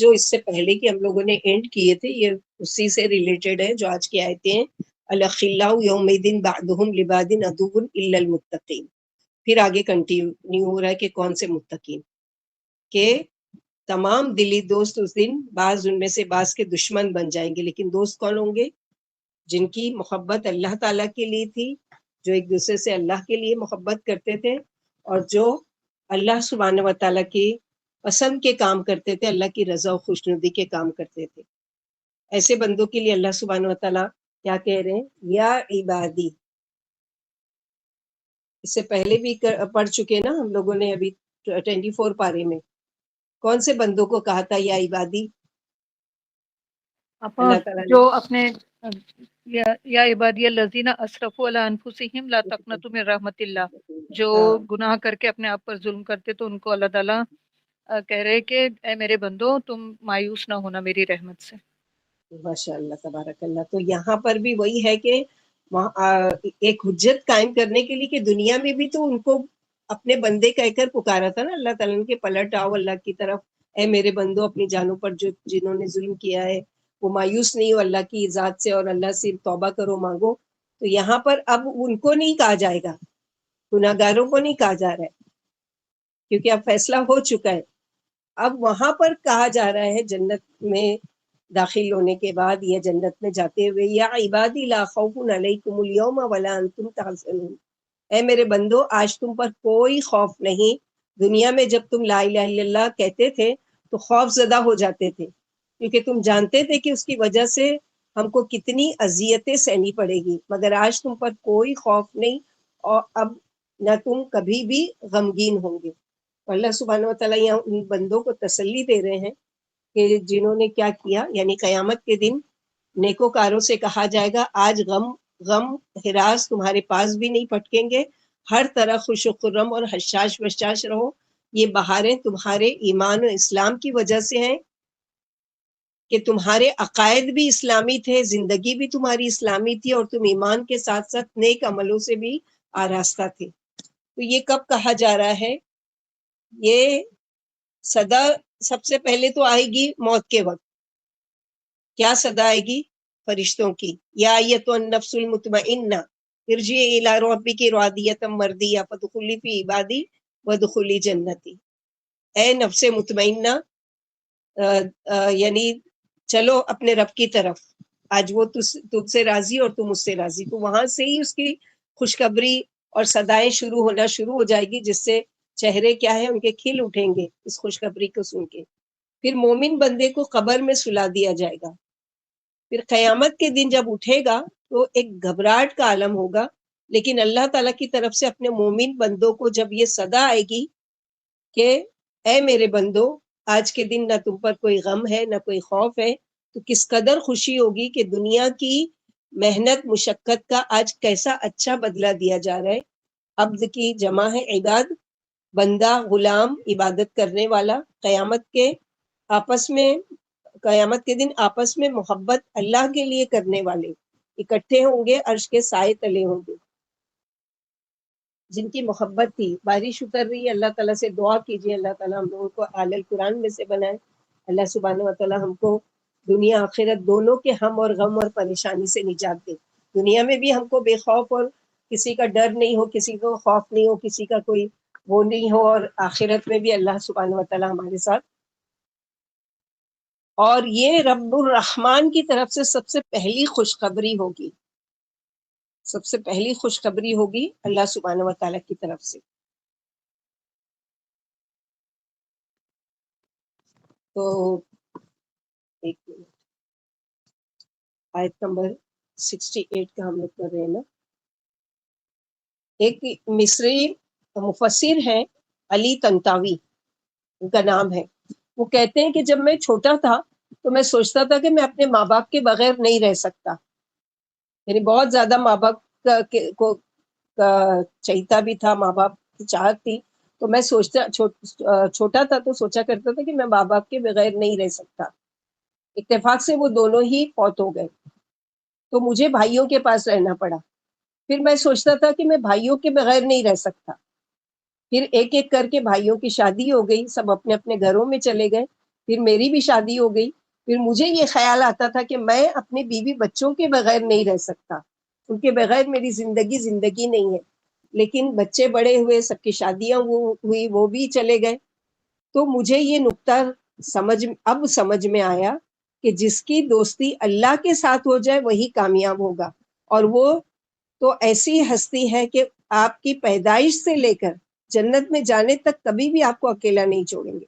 جو اس سے پہلے کی ہم لوگوں نے اینڈ کیے تھے یہ اسی سے ریلیٹڈ ہے جو آج کی آیتیں ہیں. الاخلاء یومئذ بعضهم لبعض عدو الا المتقین. پھر آگے کنٹینیو ہو رہا ہے کہ کون سے متقین، کہ تمام دلی دوست اس دن بعض ان میں سے بعض کے دشمن بن جائیں گے. لیکن دوست کون ہوں گے؟ جن کی محبت اللہ تعالیٰ کے لیے تھی، جو ایک دوسرے سے اللہ کے لیے محبت کرتے تھے، اور جو اللہ سبحانہ و تعالیٰ کی پسند کے کام کرتے تھے، اللہ کی رضا و خوشنودی کے کام کرتے تھے. ایسے بندوں کے لیے اللہ سبحانہ و تعالیٰ کیا کہہ رہے ہیں؟ یا عبادی. اس سے پہلے بھی پڑھ چکے نا ہم لوگوں نے ابھی 24 پارے میں. کون سے بندوں کو کہا تھا یا عبادی؟ اللہ تعالیٰ جو اپنے یا عبادی الذین اسرفوا علی انفسہم لا تقنطوا من رحمت اللہ، جو گناہ کر کے اپنے آپ پر ظلم کرتے تو ان کو اللہ تعالیٰ کہہ رہے کہ اے میرے بندو تم مایوس نہ ہونا میری رحمت سے. ماشاء اللہ تبارک اللہ. تو یہاں پر بھی وہی ہے کہ ایک حجت قائم کرنے کے لیے کہ دنیا میں بھی تو ان کو اپنے بندے کہہ کر پکارا تھا نا اللہ تعالیٰ نے کہ پلٹ آؤ اللہ کی طرف، اے میرے بندو اپنی جانوں پر جنہوں نے ظلم کیا ہے وہ مایوس نہیں ہو اللہ کی ذات سے اور اللہ سے توبہ کرو، مانگو. تو یہاں پر اب ان کو نہیں کہا جائے گا، گناہ گاروں کو نہیں کہا جا رہا ہے کیونکہ اب فیصلہ ہو چکا ہے. اب وہاں پر کہا جا رہا ہے جنت میں داخل ہونے کے بعد یا جنت میں جاتے ہوئے، یا عبادی لا خوف علیکم اليوم ولا انتم تحزنون. اے میرے بندو آج تم پر کوئی خوف نہیں. دنیا میں جب تم لا الہ الا اللہ کہتے تھے تو خوف زدہ ہو جاتے تھے کیونکہ تم جانتے تھے کہ اس کی وجہ سے ہم کو کتنی اذیتیں سہنی پڑے گی، مگر آج تم پر کوئی خوف نہیں اور اب نہ تم کبھی بھی غمگین ہوں گے. اللہ سبحانہ و تعالیٰ یہاں ان بندوں کو تسلی دے رہے ہیں کہ جنہوں نے کیا کیا، یعنی قیامت کے دن نیکوکاروں سے کہا جائے گا آج غم ہراس تمہارے پاس بھی نہیں پٹکیں گے، ہر طرح خوش و خرم اور حشاش وشاش رہو. یہ بہاریں تمہارے ایمان و اسلام کی وجہ سے ہیں کہ تمہارے عقائد بھی اسلامی تھے، زندگی بھی تمہاری اسلامی تھی، اور تم ایمان کے ساتھ ساتھ نیک عملوں سے بھی آراستہ تھے. تو یہ کب کہا جا رہا ہے؟ یہ صدا سب سے پہلے تو آئے گی موت کے وقت. کیا صدا آئے گی؟ فرشتوں کی، یا ایتھا النفس المطمئنہ ارجعی الی ربک راضیۃ مرضیہ فادخلی فی عبادی وادخلی جنتی. اے نفس مطمئنہ، یعنی چلو اپنے رب کی طرف، آج وہ تجھ سے راضی اور تم اس سے راضی. تو وہاں سے ہی اس کی خوشخبری اور صدائیں شروع ہو جائے گی، جس سے چہرے کیا ہے ان کے کھل اٹھیں گے اس خوشخبری کو سن کے. پھر مومن بندے کو قبر میں سلا دیا جائے گا. پھر قیامت کے دن جب اٹھے گا تو ایک گھبراہٹ کا عالم ہوگا، لیکن اللہ تعالیٰ کی طرف سے اپنے مومن بندوں کو جب یہ صدا آئے گی کہ اے میرے بندو آج کے دن نہ تم پر کوئی غم ہے نہ کوئی خوف ہے، تو کس قدر خوشی ہوگی کہ دنیا کی محنت مشقت کا آج کیسا اچھا بدلہ دیا جا رہا ہے. عبد کی جمع ہے عباد، بندہ غلام عبادت کرنے والا. قیامت کے دن آپس میں محبت اللہ کے لیے کرنے والے اکٹھے ہوں گے، عرش کے سائے تلے ہوں گے. جن کی محبت تھی، بارش اتر رہی ہے، اللہ تعالیٰ سے دعا کیجیے اللہ تعالیٰ ہم لوگوں کو اہل القرآن میں سے بنائے. اللہ سبحانہ و تعالیٰ ہم کو دنیا آخرت دونوں کے ہم اور غم اور پریشانی سے نجات دے. دنیا میں بھی ہم کو بے خوف اور کسی کا ڈر نہیں ہو، کسی کو خوف نہیں ہو، کسی کا کوئی وہ نہیں ہو، اور آخرت میں بھی اللہ سبحانہ و تعالیٰ ہمارے ساتھ. اور یہ رب الرحمن کی طرف سے سب سے پہلی خوشخبری ہوگی، سب سے پہلی خوشخبری ہوگی اللہ سبحانہ و تعالیٰ کی طرف سے. تو ایک منٹ، آیت نمبر 68 کا ہم لوگ کر رہے ہیں نا. ایک مصری مفسر ہیں علی طنطاوی ان کا نام ہے. وہ کہتے ہیں کہ جب میں چھوٹا تھا تو میں سوچتا تھا کہ میں اپنے ماں باپ کے بغیر نہیں رہ سکتا، یعنی بہت زیادہ ماں باپ کو چاہتا بھی تھا، ماں باپ کی چاہت تھی. تو میں چھوٹا تھا تو سوچا کرتا تھا کہ میں ماں باپ کے بغیر نہیں رہ سکتا. اتفاق سے وہ دونوں ہی فوت ہو گئے تو مجھے بھائیوں کے پاس رہنا پڑا. پھر میں سوچتا تھا کہ میں بھائیوں کے بغیر نہیں رہ سکتا. پھر ایک ایک کر کے بھائیوں کی شادی ہو گئی، سب اپنے اپنے گھروں میں چلے گئے. پھر میری بھی شادی ہو گئی، پھر مجھے یہ خیال آتا تھا کہ میں اپنے بیوی بچوں کے بغیر نہیں رہ سکتا، ان کے بغیر میری زندگی نہیں ہے. لیکن بچے بڑے ہوئے، سب کی شادیاں ہوئی، وہ بھی چلے گئے. تو مجھے یہ نقطہ اب سمجھ میں آیا کہ جس کی دوستی اللہ کے ساتھ ہو جائے وہی کامیاب ہوگا. اور وہ تو ایسی ہستی ہے کہ آپ کی پیدائش سے لے کر جنت میں جانے تک کبھی بھی آپ کو اکیلا نہیں چھوڑیں گے.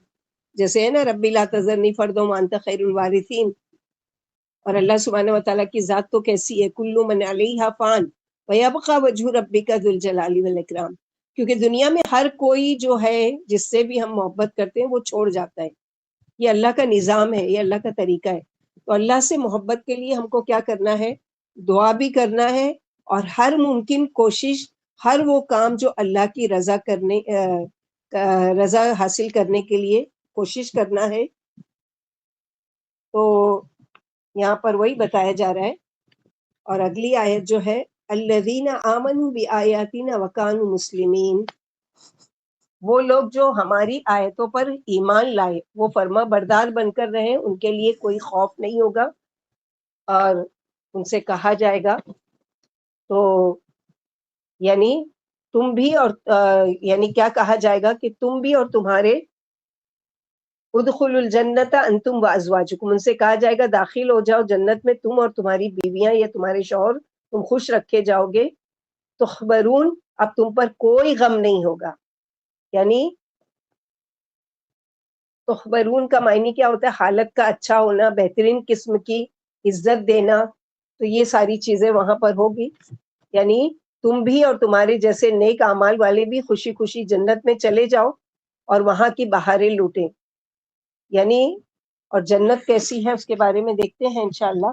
جیسے ہے نا ربی لا تذرنی فردا وانت خیر الوارثین. اور اللہ سبحانہ و تعالیٰ کی ذات تو کیسی ہے، کل من علیہا فان ویبقی وجہ ربک ذو الجلال والاکرام. کیونکہ دنیا میں ہر کوئی جو ہے جس سے بھی ہم محبت کرتے ہیں وہ چھوڑ جاتا ہے. یہ اللہ کا نظام ہے، یہ اللہ کا طریقہ ہے. تو اللہ سے محبت کے لیے ہم کو کیا کرنا ہے؟ دعا بھی کرنا ہے، اور ہر ممکن کوشش، ہر وہ کام جو اللہ کی رضا حاصل کرنے کے لیے کوشش کرنا ہے. تو یہاں پر وہی بتایا جا رہا ہے. اور اگلی آیت جو ہے الذین آمنوا بآیاتنا وکانوا مسلمین، وہ لوگ جو ہماری آیتوں پر ایمان لائے، وہ فرما بردار بن کر رہے، ان کے لیے کوئی خوف نہیں ہوگا. اور ان سے کہا جائے گا تو یعنی تم بھی اور یعنی کیا کہا جائے گا کہ تم بھی اور تمہارے ادخلوا الجنت انتم وازواجکم، ان سے کہا جائے گا داخل ہو جاؤ جنت میں تم اور تمہاری بیویاں یا تمہارے شوہر، تم خوش رکھے جاؤ گے. تخبرون، اب تم پر کوئی غم نہیں ہوگا. یعنی تخبرون کا معنی کیا ہوتا ہے؟ حالت کا اچھا ہونا، بہترین قسم کی عزت دینا. تو یہ ساری چیزیں وہاں پر ہوگی. یعنی تم بھی اور تمہارے جیسے نیک اعمال والے بھی خوشی خوشی جنت میں چلے جاؤ اور وہاں کی بہاریں لوٹیں. یعنی اور جنت کیسی ہے اس کے بارے میں دیکھتے ہیں انشاءاللہ.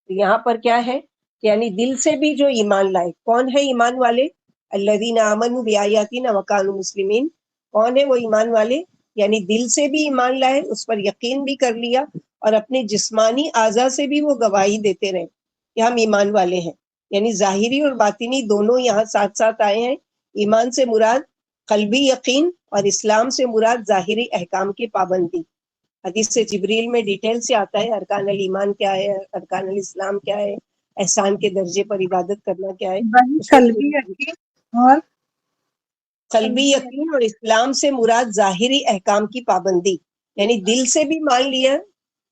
تو یہاں پر کیا ہے کہ یعنی دل سے بھی جو ایمان لائے. کون ہے ایمان والے؟ الذین آمنوا بآیاتنا وکانوا مسلمین. کون ہے وہ ایمان والے؟ یعنی دل سے بھی ایمان لائے، اس پر یقین بھی کر لیا، اور اپنے جسمانی اعضاء سے بھی وہ گواہی دیتے رہے کہ ہم ایمان والے ہیں. یعنی ظاہری اور باطنی دونوں یہاں ساتھ ساتھ آئے ہیں. ایمان سے مراد قلبی یقین، اور اسلام سے مراد ظاہری احکام کی پابندی. حدیث سے جبریل میں ڈیٹیل سے آتا ہے ارکان الایمان کیا ہے، ارکان الاسلام کیا ہے، احسان کے درجے پر عبادت کرنا کیا ہے. قلبی یقین اور قلبی یقین اور اسلام سے مراد ظاہری احکام کی پابندی. یعنی دل سے بھی مان لیا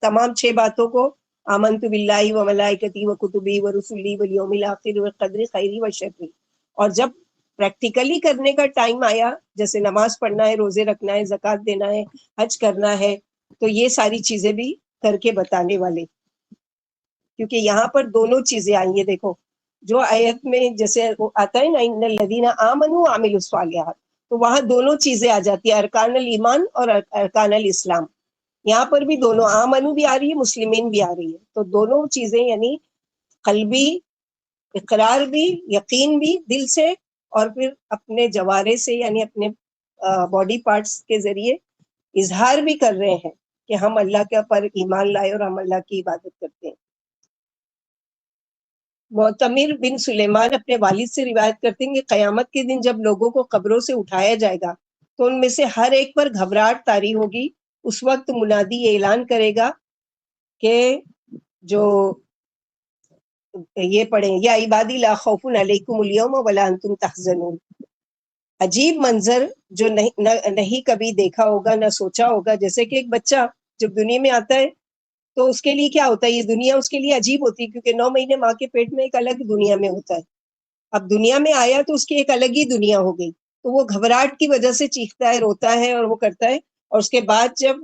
تمام 6 باتوں کو، آمنت باللہ و ملائکتی و کتبی و رسولی والیوم الآخر و قدر خیری و شری. اور جب پریکٹیکلی کرنے کا ٹائم آیا، جیسے نماز پڑھنا ہے، روزے رکھنا ہے، زکوٰۃ دینا ہے، حج کرنا ہے، تو یہ ساری چیزیں بھی کر کے بتانے والے. کیونکہ یہاں پر دونوں چیزیں آئی ہیں. دیکھو جو آیت میں جیسے آتا ہے نا ان الذین آمنوا وعملوا الصالحات، تو وہاں دونوں چیزیں آ جاتی ہیں، ارکان الایمان اور ارکان الاسلام. یہاں پر بھی دونوں آمنو بھی آ رہی ہے، مسلمین بھی آ رہی ہے. تو دونوں چیزیں یعنی قلبی اقرار بھی، یقین بھی دل سے، اور پھر اپنے جوارے سے یعنی اپنے باڈی پارٹس کے ذریعے اظہار بھی کر رہے ہیں کہ ہم اللہ کے پر ایمان لائے اور ہم اللہ کی عبادت کرتے ہیں. معتمر بن سلیمان اپنے والد سے روایت کرتے ہیں کہ قیامت کے دن جب لوگوں کو قبروں سے اٹھایا جائے گا تو ان میں سے ہر ایک پر گھبراہٹ طاری ہوگی. اس وقت منادی یہ اعلان کرے گا کہ جو یہ پڑھیں یا عبادی لا خوف علیکم اليوم ولا انتم تحزنون. عجیب منظر جو نہیں کبھی دیکھا ہوگا، نہ سوچا ہوگا. جیسے کہ ایک بچہ جب دنیا میں آتا ہے تو اس کے لیے کیا ہوتا ہے، یہ دنیا اس کے لیے عجیب ہوتی ہے، کیونکہ 9 مہینے ماں کے پیٹ میں ایک الگ دنیا میں ہوتا ہے. اب دنیا میں آیا تو اس کی ایک الگ ہی دنیا ہو گئی، تو وہ گھبراہٹ کی وجہ سے چیختا ہے، روتا ہے اور وہ کرتا ہے. اور اس کے بعد جب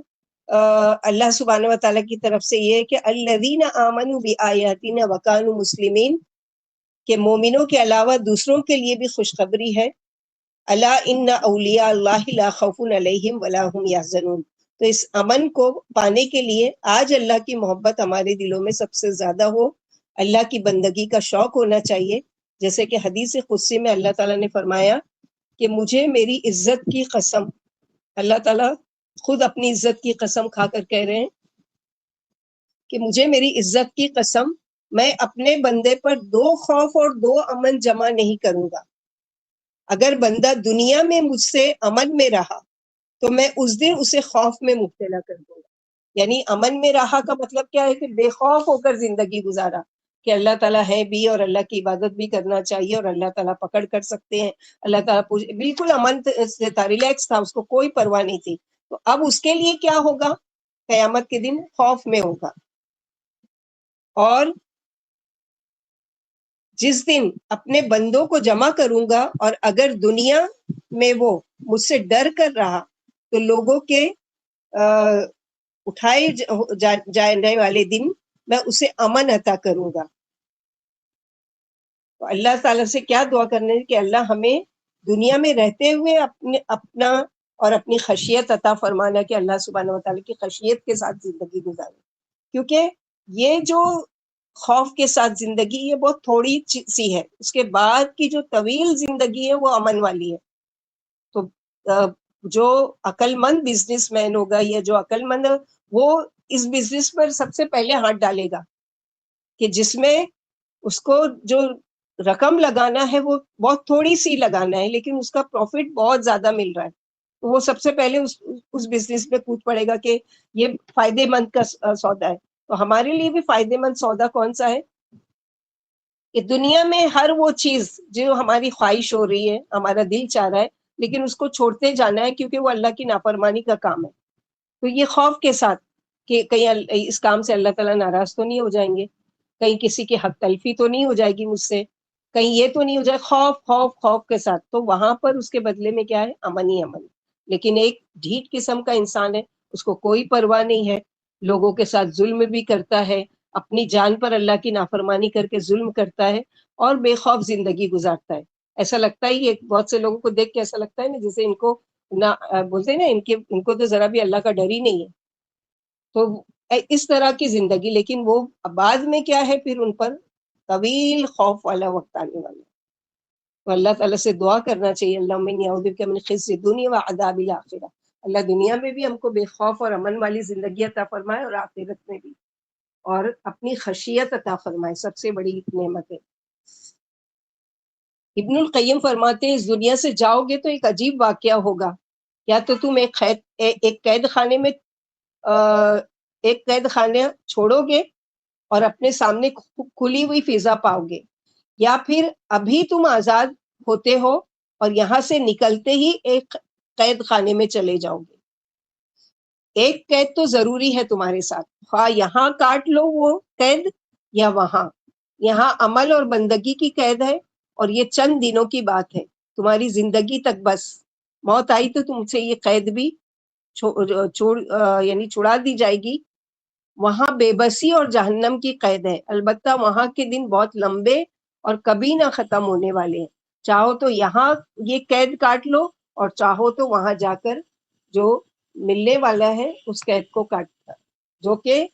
اللہ سبحانہ و تعالیٰ کی طرف سے یہ ہے کہ الذین آمنوا بآیاتنا وکانوا مسلمین، کہ مومنوں کے علاوہ دوسروں کے لیے بھی خوشخبری ہے. الا ان اولیاء اللہ لا خوف علیہم ولا هم یحزنون. تو اس امن کو پانے کے لیے آج اللہ کی محبت ہمارے دلوں میں سب سے زیادہ ہو، اللہ کی بندگی کا شوق ہونا چاہیے. جیسے کہ حدیث قدسی میں اللہ تعالیٰ نے فرمایا کہ مجھے میری عزت کی قسم، اللہ تعالیٰ خود اپنی عزت کی قسم کھا کر کہہ رہے ہیں کہ مجھے میری عزت کی قسم، میں اپنے بندے پر 2 خوف اور 2 امن جمع نہیں کروں گا. اگر بندہ دنیا میں مجھ سے امن میں رہا تو میں اس دن اسے خوف میں مبتلا کر دوں گا. یعنی امن میں رہا کا مطلب کیا ہے کہ بے خوف ہو کر زندگی گزارا کہ اللہ تعالیٰ ہے بھی اور اللہ کی عبادت بھی کرنا چاہیے اور اللہ تعالیٰ پکڑ کر سکتے ہیں, اللہ تعالیٰ بالکل امن سے تھا, ریلیکس تھا, اس کو کوئی پرواہ نہیں تھی. تو اب اس کے لیے کیا ہوگا؟ قیامت کے دن خوف میں ہوگا. اور جس دن اپنے بندوں کو جمع کروں گا اور اگر دنیا میں وہ مجھ سے ڈر کر رہا تو لوگوں کے اٹھائے جانے والے دن میں اسے امن عطا کروں گا. تو اللہ تعالیٰ سے کیا دعا کرنے کہ اللہ ہمیں دنیا میں رہتے ہوئے اپنا اور اپنی خشیت عطا فرمانا, کہ اللہ سبحانہ و تعالیٰ کی خشیت کے ساتھ زندگی گزارے, کیونکہ یہ جو خوف کے ساتھ زندگی یہ بہت تھوڑی سی ہے, اس کے بعد کی جو طویل زندگی ہے وہ امن والی ہے. تو جو عقل مند بزنس مین ہوگا یا جو عقل مند وہ اس بزنس پر سب سے پہلے ہاتھ ڈالے گا کہ جس میں اس کو جو رقم لگانا ہے وہ بہت تھوڑی سی لگانا ہے لیکن اس کا پروفٹ بہت زیادہ مل رہا ہے, تو وہ سب سے پہلے اس بزنس میں کود پڑے گا کہ یہ فائدے مند کا سودا ہے. تو ہمارے لیے بھی فائدے مند سودا کون سا ہے کہ دنیا میں ہر وہ چیز جو ہماری خواہش ہو رہی ہے, ہمارا دل چاہ رہا ہے, لیکن اس کو چھوڑتے جانا ہے کیونکہ وہ اللہ کی نافرمانی کا کام ہے. تو یہ خوف کے ساتھ کہ کہیں اس کام سے اللہ تعالیٰ ناراض تو نہیں ہو جائیں گے, کہیں کسی کی حق تلفی تو نہیں ہو جائے گی مجھ سے, کہیں یہ تو نہیں ہو جائے, خوف خوف خوف کے ساتھ. تو وہاں پر اس کے بدلے میں کیا ہے؟ امن ہی امن. لیکن ایک ڈھیٹ قسم کا انسان ہے, اس کو کوئی پرواہ نہیں ہے, لوگوں کے ساتھ ظلم بھی کرتا ہے, اپنی جان پر اللہ کی نافرمانی کر کے ظلم کرتا ہے اور بے خوف زندگی گزارتا ہے. ایسا لگتا ہی ہے, بہت سے لوگوں کو دیکھ کے ایسا لگتا ہے نا جیسے ان کو نہ بولتے ہیں نا ان کو تو ذرا بھی اللہ کا ڈر ہی نہیں ہے. تو اس طرح کی زندگی, لیکن وہ بعد میں کیا ہے پھر ان پر طویل خوف والا وقت آنے والا ہے. تو اللہ تعالیٰ سے دعا کرنا چاہیے, اللہم انی اعوذ بک من خزی الدنیا وعذاب الآخرہ. اللہ دنیا میں بھی ہم کو بے خوف اور امن والی زندگی عطا فرمائے اور آخرت میں بھی, اور اپنی خشیت عطا فرمائے, سب سے بڑی نعمت ہے. ابن القیم فرماتے ہیں اس دنیا سے جاؤ گے تو ایک عجیب واقعہ ہوگا, یا تو تم ایک قید خانے میں ایک قید خانے چھوڑو گے اور اپنے سامنے کھلی ہوئی فضا پاؤ گے, یا پھر ابھی تم آزاد ہوتے ہو اور یہاں سے نکلتے ہی ایک قید خانے میں چلے جاؤ گے. ایک قید تو ضروری ہے تمہارے ساتھ, خواہ یہاں کاٹ لو وہ قید یا وہاں. یہاں عمل اور بندگی کی قید ہے اور یہ چند دنوں کی بات ہے, تمہاری زندگی تک بس. موت آئی تو تم سے یہ قید بھی یعنی چھڑا دی جائے گی. وہاں بے بسی اور جہنم کی قید ہے, البتہ وہاں کے دن بہت لمبے اور کبھی نہ ختم ہونے والے ہیں. چاہو تو یہاں یہ قید کاٹ لو اور چاہو تو وہاں جا کر جو ملنے والا ہے اس قید کو کاٹتا, جو کہ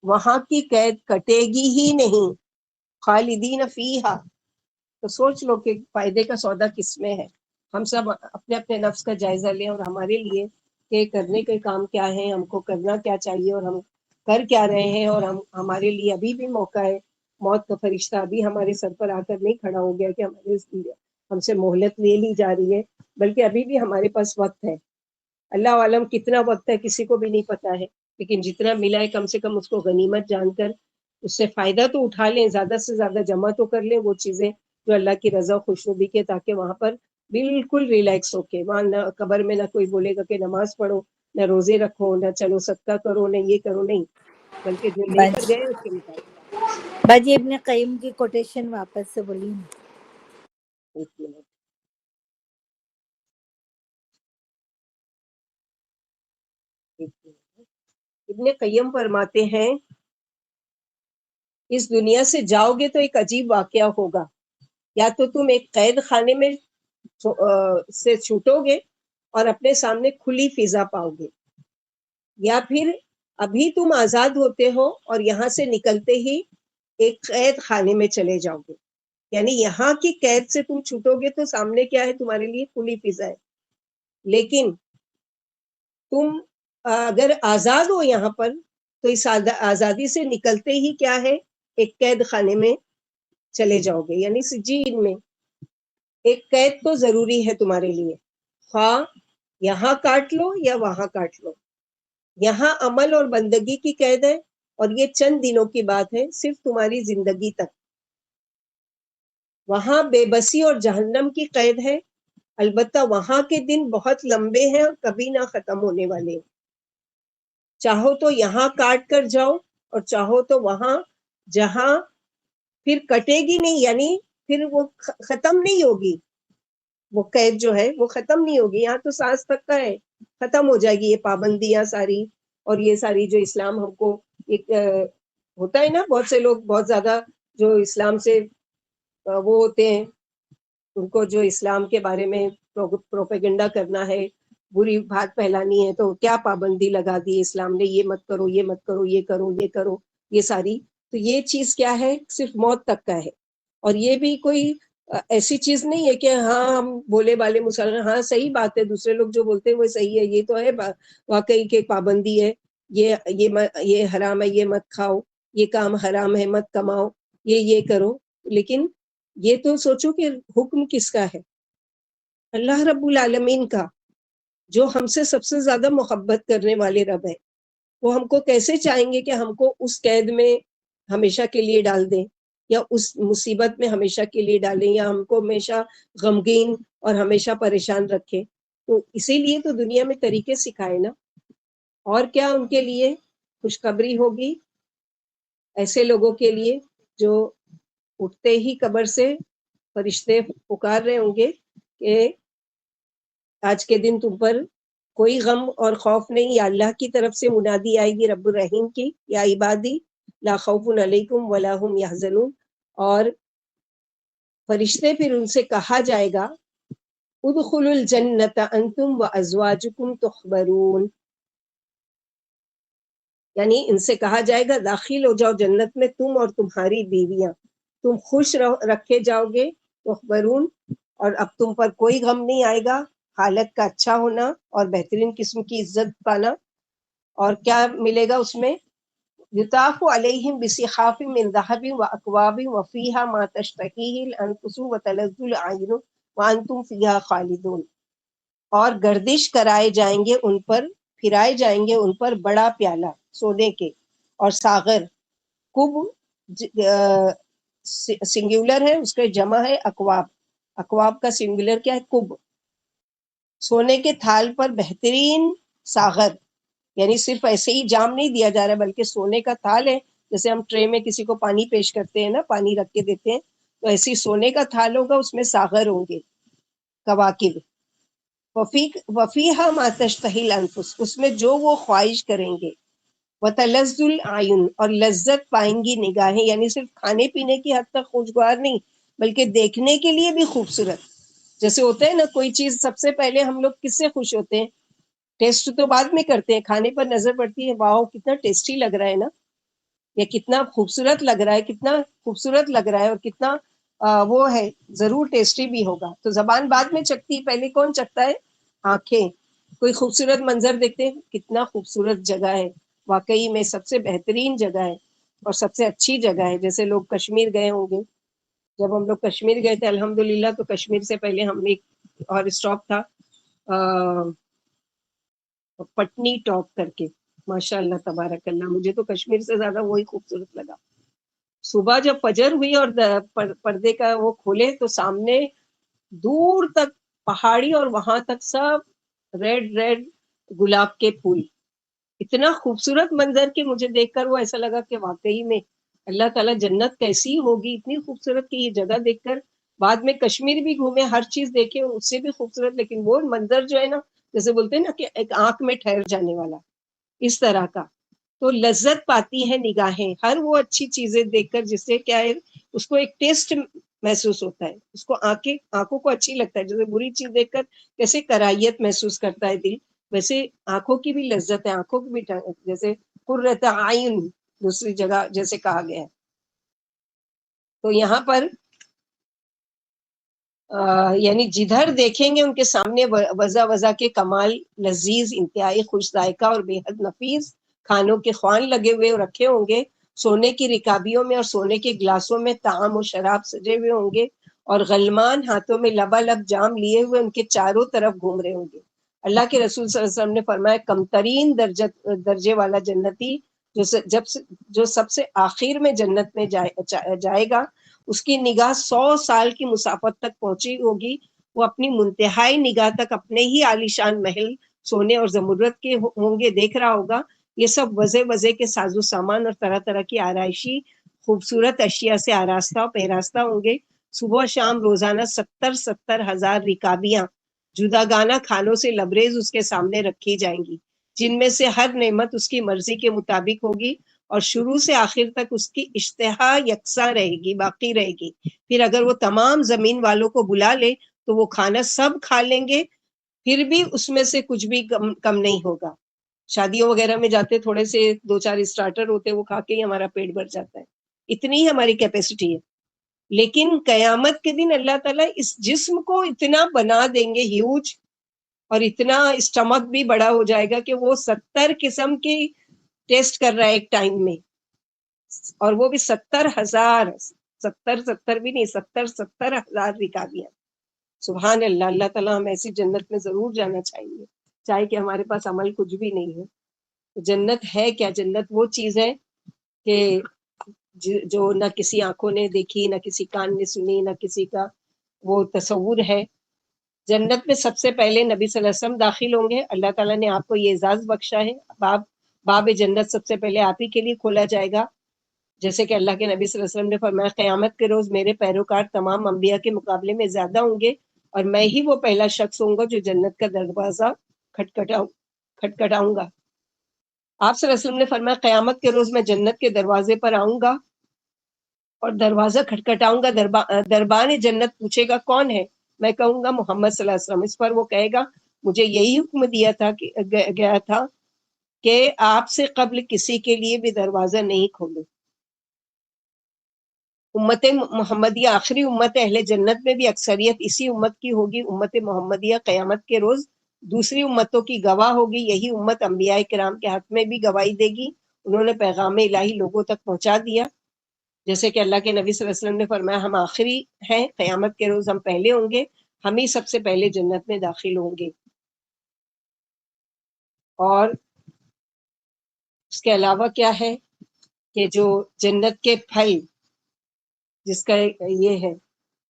وہاں کی قید کٹے گی ہی نہیں. خالدین فیہا. تو سوچ لو کہ فائدے کا سودا کس میں ہے. ہم سب اپنے اپنے نفس کا جائزہ لیں اور ہمارے لیے کہ کرنے کے کام کیا ہے, ہم کو کرنا کیا چاہیے اور ہم کر کیا رہے ہیں. اور ہمارے لیے ابھی بھی موقع ہے, موت کا فرشتہ ابھی ہمارے سر پر آ کر نہیں کھڑا ہو گیا کہ ہم سے مہلت لے لی جا رہی ہے, بلکہ ابھی بھی ہمارے پاس وقت ہے. اللہ عالم کتنا وقت ہے کسی کو بھی نہیں پتا ہے, لیکن جتنا ملا ہے کم سے کم اس کو غنیمت جان کر اس سے فائدہ تو اٹھا لیں, زیادہ سے زیادہ جمع تو کر لیں وہ چیزیں جو اللہ کی رضا خوشنودی کے, تاکہ وہاں پر بالکل ریلیکس ہو کے, وہاں نہ قبر میں نہ کوئی بولے گا کہ نماز پڑھو, نہ روزے رکھو, نہ چلو صدقہ کرو, نہ یہ کرو, نہیں, بلکہ جو لے کر گئے اس کے مطابق. باجی ابن قیم کی کوٹیشن واپس سے بولی. ایک منٹ. ابن قیم فرماتے ہیں اس دنیا سے جاؤ گے تو ایک عجیب واقعہ ہوگا, یا تو تم ایک قید خانے میں سے چھوٹو گے اور اپنے سامنے کھلی فضا پاؤ گے, یا پھر ابھی تم آزاد ہوتے ہو اور یہاں سے نکلتے ہی ایک قید خانے میں چلے جاؤ گے. یعنی یہاں کی قید سے تم چھوٹو گے تو سامنے کیا ہے تمہارے لیے کھلی فضا ہے, لیکن تم اگر آزاد ہو یہاں پر تو اس آزادی سے نکلتے ہی کیا ہے ایک قید خانے میں چلے جاؤ گے. یعنی سجین میں ایک قید تو ضروری ہے تمہارے لیے, خواہ یہاں کاٹ لو یا وہاں کاٹ لو. یہاں عمل اور بندگی کی قید ہے، اور یہ چند دنوں کی بات ہے، صرف تمہاری زندگی تک۔ وہاں بے بسی اور جہنم کی قید ہے، البتہ وہاں کے دن بہت لمبے ہیں اور کبھی نہ ختم ہونے والے ہیں۔ چاہو تو یہاں کاٹ کر جاؤ اور چاہو تو وہاں، جہاں پھر کٹے گی نہیں، یعنی پھر وہ ختم نہیں ہوگی، وہ قید جو ہے وہ ختم نہیں ہوگی۔ یہاں تو سانس تک کا ہے، ختم ہو جائے گی یہ پابندیاں ساری، اور یہ ساری جو اسلام ہم کو ایک ہوتا ہے نا، بہت سے لوگ بہت زیادہ جو اسلام سے وہ ہوتے ہیں، ان کو جو اسلام کے بارے میں پروپیگنڈا کرنا ہے، بری بات پھیلانی ہے، تو کیا پابندی لگا دی اسلام نے، یہ مت کرو، یہ مت کرو، یہ کرو، یہ کرو، یہ ساری۔ تو یہ چیز کیا ہے، صرف موت تک کا ہے، اور یہ بھی کوئی ایسی چیز نہیں ہے کہ ہاں ہم بولے والے مسلمان، ہاں صحیح بات ہے، دوسرے لوگ جو بولتے ہیں وہ صحیح ہے، یہ تو ہے واقعی کہ پابندی ہے، یہ حرام ہے، یہ مت کھاؤ، یہ کام حرام ہے، مت کماؤ، یہ کرو، لیکن یہ تو سوچو کہ حکم کس کا ہے؟ اللہ رب العالمین کا، جو ہم سے سب سے زیادہ محبت کرنے والے رب ہے۔ وہ ہم کو کیسے چاہیں گے کہ ہم کو اس قید میں ہمیشہ کے لیے ڈال دیں، یا اس مصیبت میں ہمیشہ کے لیے ڈالیں، یا ہم کو ہمیشہ غمگین اور ہمیشہ پریشان رکھیں؟ تو اسی لیے تو دنیا میں طریقے سکھائے نا، اور کیا ان کے لیے خوشخبری ہوگی ایسے لوگوں کے لیے جو اٹھتے ہی قبر سے فرشتے پکار رہے ہوں گے کہ آج کے دن تم پر کوئی غم اور خوف نہیں، یا اللہ کی طرف سے منادی آئے گی رب الرحیم کی، یا عبادی لا خوف علیکم ولا هم یحزنون، اور فرشتے پھر ان سے کہا جائے گا ادخلوا الجنت انتم وازواجکم تحبرون، یعنی ان سے کہا جائے گا داخل ہو جاؤ جنت میں، تم اور تمہاری بیویاں، تم خوش رکھے جاؤ گے، تحبرون، اور اب تم پر کوئی غم نہیں آئے گا، حالت کا اچھا ہونا اور بہترین قسم کی عزت پانا۔ اور کیا ملے گا اس میں؟ یطاف علیہم بصحاف من ذہب واکواب وفیہا ما تشتہیہ الانفس وتلذ الاعین وانتم فیہا خالدون، اور گردش کرائے جائیں گے ان پر، پھرائے جائیں گے ان پر بڑا پیالہ سونے کے، اور ساغر، کب سنگولر ہے، اس کا جمع ہے اکواب، اکواب کا سنگولر کیا ہے؟ کب، سونے کے تھال پر بہترین ساغر، یعنی صرف ایسے ہی جام نہیں دیا جا رہا بلکہ سونے کا تھال ہے، جیسے ہم ٹرے میں کسی کو پانی پیش کرتے ہیں نا، پانی رکھ کے دیتے ہیں، تو ایسی سونے کا تھال ہوگا، اس میں ساغر ہوں گے، کواکب، وفیہا ما تشتہی الانفس، اس میں جو وہ خواہش کریں گے، وتلذ الاعین، اور لذت پائیں گی نگاہیں، یعنی صرف کھانے پینے کی حد تک خوشگوار نہیں بلکہ دیکھنے کے لیے بھی خوبصورت۔ جیسے ہوتا ہے نا کوئی چیز، سب سے پہلے ہم لوگ کس سے خوش ہوتے ہیں؟ ٹیسٹ تو بعد میں کرتے ہیں، کھانے پر نظر پڑتی ہے، واؤ کتنا ٹیسٹی لگ رہا ہے نا، یا کتنا خوبصورت لگ رہا ہے، کتنا خوبصورت لگ رہا ہے، اور کتنا وہ ہے، ضرور ٹیسٹی بھی ہوگا۔ تو زبان بعد میں چکھتی، پہلے کون چکھتا ہے؟ آنکھیں۔ کوئی خوبصورت منظر دیکھتے ہیں، کتنا خوبصورت جگہ ہے، واقعی میں سب سے بہترین جگہ ہے اور سب سے اچھی جگہ ہے۔ جیسے لوگ کشمیر گئے ہوں گے، جب ہم لوگ کشمیر گئے تھے الحمدللہ، تو کشمیر سے پہلے ہم نے ایک اور اسٹاپ تھا پٹنی ٹاپ کر کے، ماشاء اللہ تبارک اللہ، مجھے تو کشمیر سے زیادہ وہی خوبصورت لگا۔ صبح جب فجر ہوئی اور پردے کا وہ کھولے تو سامنے دور تک پہاڑی، اور وہاں تک سب ریڈ ریڈ گلاب کے پھول، اتنا خوبصورت منظر کہ مجھے دیکھ کر وہ ایسا لگا کہ واقعی میں اللہ تعالیٰ جنت کیسی ہوگی، اتنی خوبصورت کہ یہ جگہ دیکھ کر بعد میں کشمیر بھی گھومے، ہر چیز دیکھے، اس سے بھی خوبصورت، لیکن وہ منظر جو ہے نا، جیسے بولتے ہیں نا کہ ایک آنکھ میں ٹھہر جانے والا، اس طرح کا۔ تو لذت پاتی ہے نگاہیں ہر وہ اچھی چیزیں دیکھ کر جس سے کیا ہے، اس کو ایک ٹیسٹ محسوس ہوتا ہے، اس کو آنکھوں کو اچھی لگتا ہے، جیسے بری چیز دیکھ کر کیسے کراہیت محسوس کرتا ہے دل، ویسے آنکھوں کی بھی لذت ہے، آنکھوں کی بھی جیسے قرۃ عین دوسری جگہ جیسے کہا گیا ہے۔ تو یہاں پر یعنی جدھر دیکھیں گے ان کے سامنے وضع کے کمال، لذیذ، انتہائی خوش ذائقہ اور بے حد نفیس کھانوں کے خوان لگے ہوئے رکھے ہوں گے، سونے کی رکابیوں میں اور سونے کے گلاسوں میں طعام و شراب سجے ہوئے ہوں گے، اور غلمان ہاتھوں میں لبالب جام لیے ہوئے ان کے چاروں طرف گھوم رہے ہوں گے۔ اللہ کے رسول صلی اللہ علیہ وسلم نے فرمایا کمترین درجے والا جنتی جو سب سے آخر میں جنت میں جائے گا، اس کی نگاہ 100 سال کی مسافت تک پہنچی ہوگی، وہ اپنی منتہائی نگاہ تک اپنے ہی عالیشان محل سونے اور زمرد کے ہوں گے دیکھ رہا ہوگا۔ یہ سب وزے کے ساز و سامان اور طرح طرح کی آرائشی خوبصورت اشیاء سے آراستہ و پیراستہ ہوں گے۔ صبح و شام روزانہ 70 ہزار رکابیاں جداگانہ کھانوں سے لبریز اس کے سامنے رکھی جائیں گی، جن میں سے ہر نعمت اس کی مرضی کے مطابق ہوگی اور شروع سے آخر تک اس کی اشتہا یکساں رہے گی، باقی رہے گی۔ پھر اگر وہ تمام زمین والوں کو بلا لے تو وہ کھانا سب کھا لیں گے، پھر بھی اس میں سے کچھ بھی کم نہیں ہوگا۔ شادیوں وغیرہ میں جاتے تھوڑے سے 2-4 اسٹارٹر ہوتے، وہ کھا کے ہی ہمارا پیٹ بھر جاتا ہے، اتنی ہی ہماری کیپیسٹی ہے۔ لیکن قیامت کے دن اللہ تعالیٰ اس جسم کو اتنا بنا دیں گے ہیوج، اور اتنا اسٹمک بھی بڑا ہو جائے گا کہ وہ 70 قسم کی ٹیسٹ کر رہا ہے ایک ٹائم میں، اور وہ بھی 70,000، 70 بھی نہیں، 70,000 رکابیاں۔ سبحان اللہ، اللہ تعالیٰ ہم ایسی جنت میں ضرور جانا چاہیں گے، چاہے کہ ہمارے پاس عمل کچھ بھی نہیں ہے۔ جنت ہے کیا؟ جنت وہ چیز ہے کہ جو نہ کسی آنکھوں نے دیکھی، نہ کسی کان نے سنی، نہ کسی کا وہ تصور ہے۔ جنت میں سب سے پہلے نبی صلی اللہ علیہ وسلم داخل ہوں گے۔ اللہ تعالیٰ نے آپ کو یہ اعزاز بخشا ہے، باب جنت سب سے پہلے آپ ہی کے لیے کھولا جائے گا، جیسے کہ اللہ کے نبی صلی اللہ علیہ وسلم نے فرمایا قیامت کے روز میرے پیروکار تمام انبیاء کے مقابلے میں زیادہ ہوں گے، اور میں ہی وہ پہلا شخص ہوں گا جو جنت کا دروازہ کھٹکھٹاؤں گا۔ آپ صلی اللہ علیہ وسلم نے فرمایا قیامت کے روز میں جنت کے دروازے پر آؤں گا اور دروازہ کھٹکھٹاؤں گا، دربان جنت پوچھے گا کون ہے؟ میں کہوں گا محمد صلی اللہ علیہ وسلم۔ اس پر وہ کہے گا مجھے یہی حکم دیا تھا کہ گیا تھا کہ آپ سے قبل کسی کے لیے بھی دروازہ نہیں کھولو۔ امت محمدیہ آخری امت اہل جنت میں بھی اکثریت اسی امت کی ہوگی۔ امت محمدیہ قیامت کے روز دوسری امتوں کی گواہ ہوگی۔ یہی امت انبیاء کرام کے حق میں بھی گواہی دے گی، انہوں نے پیغام الہی لوگوں تک پہنچا دیا، جیسے کہ اللہ کے نبی صلی اللہ علیہ وسلم نے فرمایا ہم آخری ہیں، قیامت کے روز ہم پہلے ہوں گے، ہم ہی سب سے پہلے جنت میں داخل ہوں گے۔ اور اس کے علاوہ کیا ہے کہ جو جنت کے پھل، جس کا یہ ہے،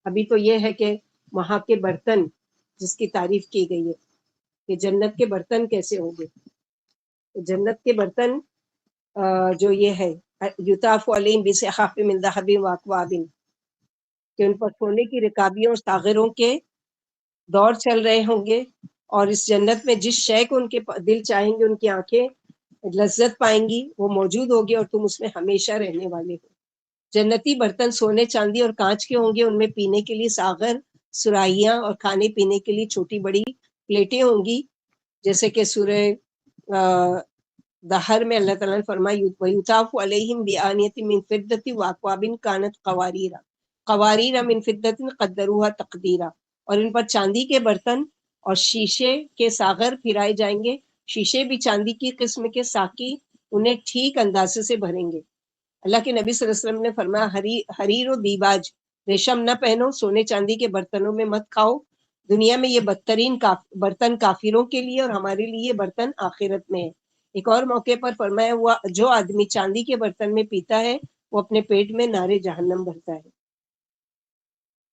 ابھی تو یہ ہے کہ وہاں کے برتن جس کی تعریف کی گئی ہے کہ جنت کے برتن کیسے ہوں گے۔ جنت کے برتن جو یہ ہے یطاف علیہم بصحاف من ذہب واکواب، کہ ان پر سونے کی رکابیوں اور ساغروں کے دور چل رہے ہوں گے، اور اس جنت میں جس شے کو ان کے دل چاہیں گے، ان کی آنکھیں لذت پائیں گی، وہ موجود ہوگی اور تم اس میں ہمیشہ رہنے والے ہو۔ جنتی برتن سونے چاندی اور کانچ کے ہوں گے، ان میں پینے کے لیے ساغر، سرائیاں اور کھانے پینے کے لیے چھوٹی بڑی پلیٹیں ہوں گی، جیسے کہ سورہ دہر میں اللہ تعالیٰ نے فرمایا وَيُطَافُ عَلَيْهِمْ بِآنِيَةٍ مِّن فِضَّةٍ وَأَكْوَابٍ كَانَتْ قَوَارِيرَ مِن فِضَّةٍ قَدَّرُوهَا تَقْدِيرًا، اور ان پر چاندی کے برتن اور شیشے کے ساغر پھرائے جائیں گے، شیشے بھی چاندی کی قسم کے ساقی انہیں ٹھیک اندازے سے بھریں گے۔ اللہ کے نبی صلی اللہ علیہ وسلم نے فرمایا حریر و دیباج ریشم نہ پہنو، سونے چاندی کے برتنوں میں مت کھاؤ، دنیا میں یہ بدترین برتن کافروں کے لیے اور ہمارے لیے یہ برتن آخرت میں ہے۔ ایک اور موقع پر فرمایا ہوا جو آدمی چاندی کے برتن میں پیتا ہے وہ اپنے پیٹ میں نارے جہنم بھرتا ہے۔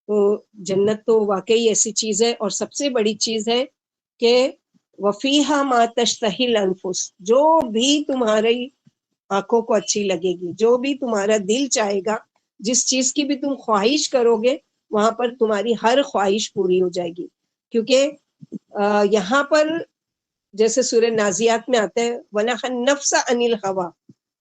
تو جنت تو واقعی ایسی چیز ہے، اور سب سے بڑی چیز ہے کہ وفیہا ما تشتہی الانفس، جو بھی تمہاری آنکھوں کو اچھی لگے گی، جو بھی تمہارا دل چاہے گا، جس چیز کی بھی تم خواہش کرو گے وہاں پر تمہاری ہر خواہش پوری ہو جائے گی۔ کیونکہ یہاں پر جیسے سورہ نازیات میں آتا ہے وَنَحَ النَّفْسَ عَنِ الْهَوَىٰ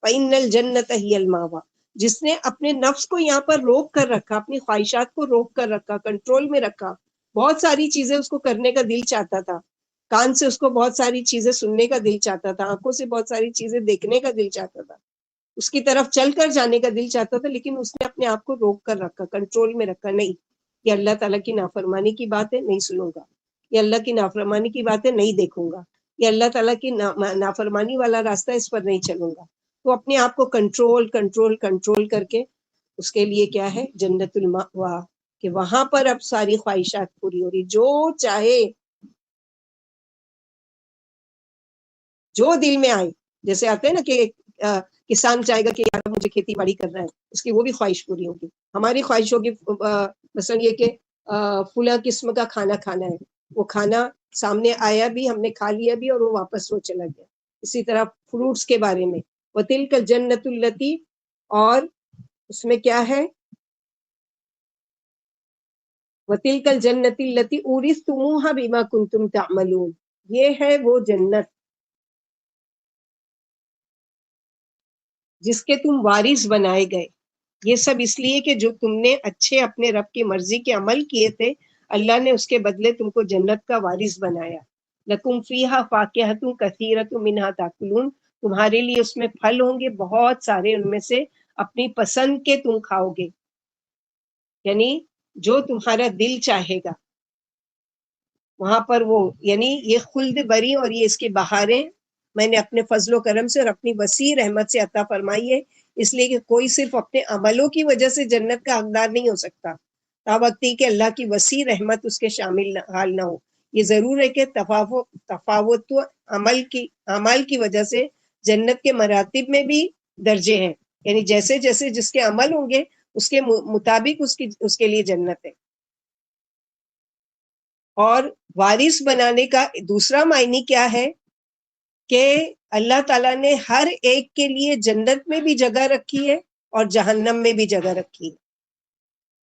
فَإِنَّ الْجَنَّةَ هِيَ الْمَأْوَىٰ، جس نے اپنے نفس کو یہاں پر روک کر رکھا، اپنی خواہشات کو روک کر رکھا، کنٹرول میں رکھا، بہت ساری چیزیں اس کو کرنے کا دل چاہتا تھا، کان سے اس کو بہت ساری چیزیں سننے کا دل چاہتا تھا، آنکھوں سے بہت ساری چیزیں دیکھنے کا دل چاہتا تھا، اس کی طرف چل کر جانے کا دل چاہتا تھا، لیکن اس نے اپنے آپ کو روک کر رکھا، کنٹرول میں رکھا، نہیں یہ اللہ تعالیٰ کی نافرمانی کی بات ہے، نہیں سنوں گا، یہ اللہ کی نافرمانی کی بات ہے، نہیں دیکھوں گا، یہ اللہ تعالیٰ کی نافرمانی والا راستہ، اس پر نہیں چلوں گا۔ تو اپنے آپ کو کنٹرول کر کے اس کے لیے کیا ہے جنت المأویٰ، کہ وہاں پر اب ساری خواہشات پوری ہو رہی، جو چاہے جو دل میں آئے. جیسے آتے ہیں نا کہ کسان چاہے گا کہ یار مجھے کھیتی باڑی کرنا ہے, اس کی وہ بھی خواہش پوری ہوگی. ہماری خواہش ہوگی مثلا یہ کہ فلاں قسم کا کھانا کھانا ہے, وہ کھانا سامنے آیا بھی, ہم نے کھا لیا بھی, اور وہ واپس وہ چلا گیا. اسی طرح فروٹس کے بارے میں وَتِلْكَ الْجَنَّةُ الَّتِي, اور اس میں کیا ہے, وَتِلْكَ الْجَنَّةِ الَّتِي أُورِثْتُمُوهَا بِمَا كُنْتُمْ تَعْمَلُونَ, یہ ہے وہ جنت جس کے تم وارث بنائے گئے. یہ سب اس لیے کہ جو تم نے اچھے اپنے رب کی مرضی کے عمل کیے تھے, اللہ نے اس کے بدلے تم کو جنت کا وارث بنایا. لَكُمْ فِيهَا فَاكِهَةٌ كَثِيرَةٌ مِنْهَا تَأْكُلُونَ, تمہارے لیے اس میں پھل ہوں گے بہت سارے, ان میں سے اپنی پسند کے تم کھاؤ گے, یعنی جو تمہارا دل چاہے گا وہاں پر وہ, یعنی یہ خلد بری اور یہ اس کی بہاریں میں نے اپنے فضل و کرم سے اور اپنی وسیع رحمت سے عطا فرمائی ہے, اس لیے کہ کوئی صرف اپنے عملوں کی وجہ سے جنت کا حقدار نہیں ہو سکتا تا وقتی کہ اللہ کی وسیع رحمت اس کے شامل حال نہ ہو. یہ ضرور ہے کہ تفاوت اعمال کی وجہ سے جنت کے مراتب میں بھی درجے ہیں, یعنی جیسے جیسے جس کے عمل ہوں گے اس کے مطابق اس کے لیے جنت ہے. اور وارث بنانے کا دوسرا معنی کیا ہے کہ اللہ تعالیٰ نے ہر ایک کے لیے جنت میں بھی جگہ رکھی ہے اور جہنم میں بھی جگہ رکھی ہے.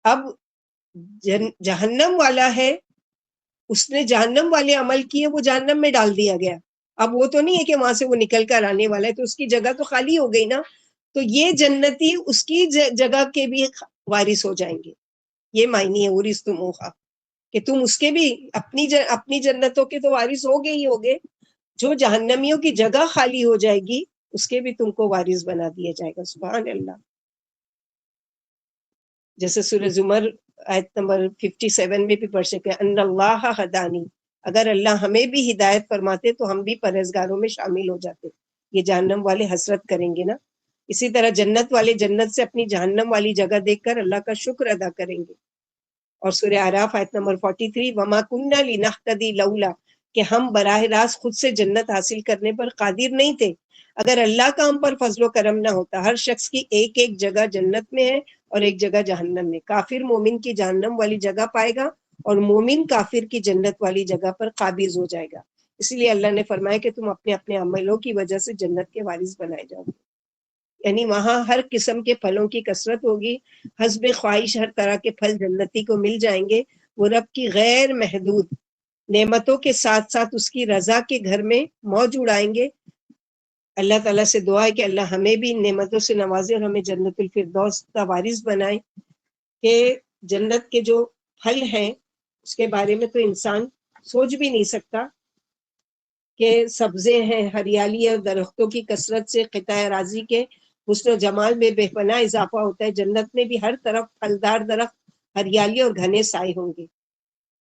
اب جہنم والا ہے, اس نے جہنم والے عمل کیے, وہ جہنم میں ڈال دیا گیا. اب وہ تو نہیں ہے کہ وہاں سے وہ نکل کر آنے والا ہے, تو اس کی جگہ تو خالی ہو گئی نا. تو یہ جنتی اس کی جگہ کے بھی وارث ہو جائیں گے. یہ معنی ہے اورثتموہا, کہ تم اس کے بھی اپنی جنتوں کے تو وارث ہوگے ہی ہوگے, جو جہنمیوں کی جگہ خالی ہو جائے گی اس کے بھی تم کو وارث بنا دیا جائے گا. سبحان اللہ. جیسے سورہ زمر آیت نمبر 57 میں بھی پڑھ سکے, ان اللہ ہدانی, اگر اللہ ہمیں بھی ہدایت فرماتے تو ہم بھی پرہیزگاروں میں شامل ہو جاتے. یہ جہنم والے حسرت کریں گے نا. اسی طرح جنت والے جنت سے اپنی جہنم والی جگہ دیکھ کر اللہ کا شکر ادا کریں گے. اور سورہ اعراف آیت نمبر 43, وما کننا لنہتدی لولا, کہ ہم براہ راست خود سے جنت حاصل کرنے پر قادر نہیں تھے اگر اللہ کا ہم پر فضل و کرم نہ ہوتا. ہر شخص کی ایک ایک جگہ جنت میں ہے اور ایک جگہ جہنم میں. کافر مومن کی جہنم والی جگہ پائے گا اور مومن کافر کی جنت والی جگہ پر قابض ہو جائے گا. اسی لیے اللہ نے فرمایا کہ تم اپنے اپنے عملوں کی وجہ سے جنت کے وارث بنائے جاؤ گے. یعنی وہاں ہر قسم کے پھلوں کی کثرت ہوگی, حسب خواہش ہر طرح کے پھل جنتی کو مل جائیں گے. وہ رب کی غیر محدود نعمتوں کے ساتھ ساتھ اس کی رضا کے گھر میں موج اڑائیں گے. اللہ تعالیٰ سے دعا ہے کہ اللہ ہمیں بھی ان نعمتوں سے نوازے اور ہمیں جنت الفردوس کا وارث بنائے. کہ جنت کے جو پھل ہیں اس کے بارے میں تو انسان سوچ بھی نہیں سکتا, کہ سبزے ہیں, ہریالی اور درختوں کی کثرت سے قطع اراضی کے حسن و جمال میں بے پناہ اضافہ ہوتا ہے. جنت میں بھی ہر طرف پھلدار درخت, ہریالی اور گھنے سائے ہوں گے.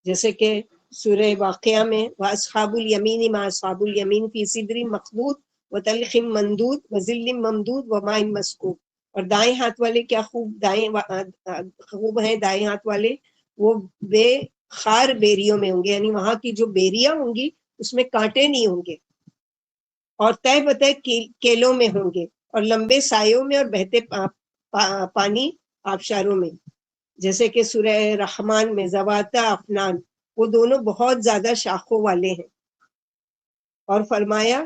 جیسے کہ سورہ واقعہ میں وَأَصْحَابُ الْيَمِينِ مَا أَصْحَابُ الْيَمِينِ فِي سِدْرٍ مَخْضُودٍ وَطَلْحٍ مَنْضُودٍ وَظِلٍّ مَمْدُودٍ وَمَاءٍ مَسْكُوبٍ. اور دائیں ہاتھ والے کیا خوب ہیں دائیں ہاتھ والے, وہ بے خار بیریوں میں ہوں گے, یعنی وہاں کی جو بیریاں ہوں گی اس میں کانٹے نہیں ہوں گے, اور تہ بتہ کیلوں میں ہوں گے, اور لمبے سایوں میں, اور بہتے پانی آبشاروں میں. جیسے کہ سورہ رحمان میں ذواتا افنان, وہ دونوں بہت زیادہ شاخوں والے ہیں. اور فرمایا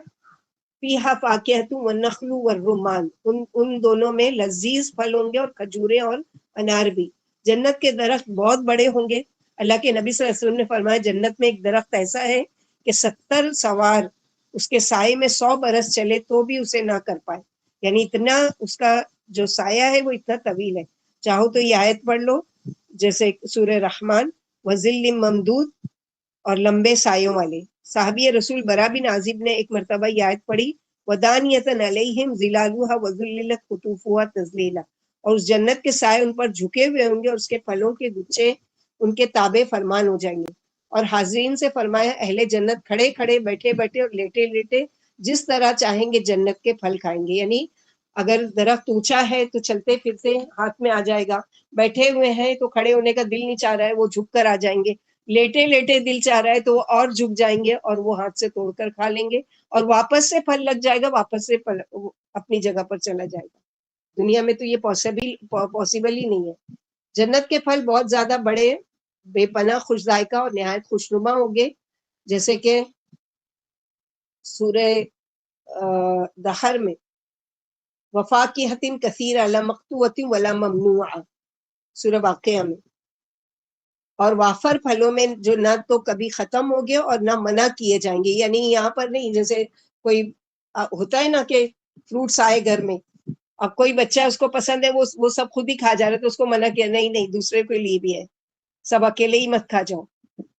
فیہا فاکہۃ والنخل والرمان, ان دونوں میں لذیذ پھل ہوں گے اور کھجوریں اور انار بھی. جنت کے درخت بہت بڑے ہوں گے. اللہ کے نبی صلی اللہ علیہ وسلم نے فرمایا جنت میں ایک درخت ایسا ہے کہ 70 سوار اس کے سائے میں 100 برس چلے تو بھی اسے نہ کر پائے. یعنی اتنا اس کا جو سایہ ہے وہ اتنا طویل ہے. چاہو تو یہ آیت پڑھ لو, جیسے سورہ رحمان وَظِلٍّ مَمْدُودٍ, اور لمبے سایوں والے. صحابی رسول برا بن عازب نے ایک مرتبہ یہ آیت پڑھی وَدَانِيَةً عَلَيْهِمْ ظِلَالُهَا وَذُلِّلَتْ قُطُوفُهَا تَذْلِيلًا, اور اس جنت کے سائے ان پر جھکے ہوئے ہوں گے اور اس کے پھلوں کے گچھے ان کے تابع فرمان ہو جائیں گے. اور حاضرین سے فرمایا اہل جنت کھڑے کھڑے, بیٹھے بیٹھے اور لیٹے لیٹے جس طرح چاہیں گے جنت کے پھل کھائیں گے. یعنی اگر درخت اونچا ہے تو چلتے پھرتے ہاتھ میں آ جائے گا, بیٹھے ہوئے ہیں تو کھڑے ہونے کا دل نہیں چاہ رہا ہے وہ جھک کر آ جائیں گے, لیٹے لیٹے دل چاہ رہا ہے تو وہ اور جھک جائیں گے اور وہ ہاتھ سے توڑ کر کھا لیں گے. اور واپس سے پھل لگ جائے گا، واپس سے اپنی جگہ پر چلا جائے گا. دنیا میں تو یہ پاسبل ہی نہیں ہے. جنت کے پھل بہت زیادہ بڑے، بے پناہ خوش ذائقہ اور نہایت خوشنما ہوں گے، جیسے کہ سورہ دہر میں وفاقیۃ کثیرہ لا مقطوعۃ ولا ممنوعہ، سورہ واقعہ میں. اور وافر پھلوں میں جو نہ تو کبھی ختم ہوگے اور نہ منع کیے جائیں گے. یعنی یہاں پر نہیں جیسے کوئی ہوتا ہے نا کہ فروٹس آئے گھر میں، اب کوئی بچہ اس کو پسند ہے، وہ سب خود ہی کھا جا رہا ہے تو اس کو منع کیا نہیں دوسرے کے لیے بھی ہے، سب اکیلے ہی مت کھا جاؤ.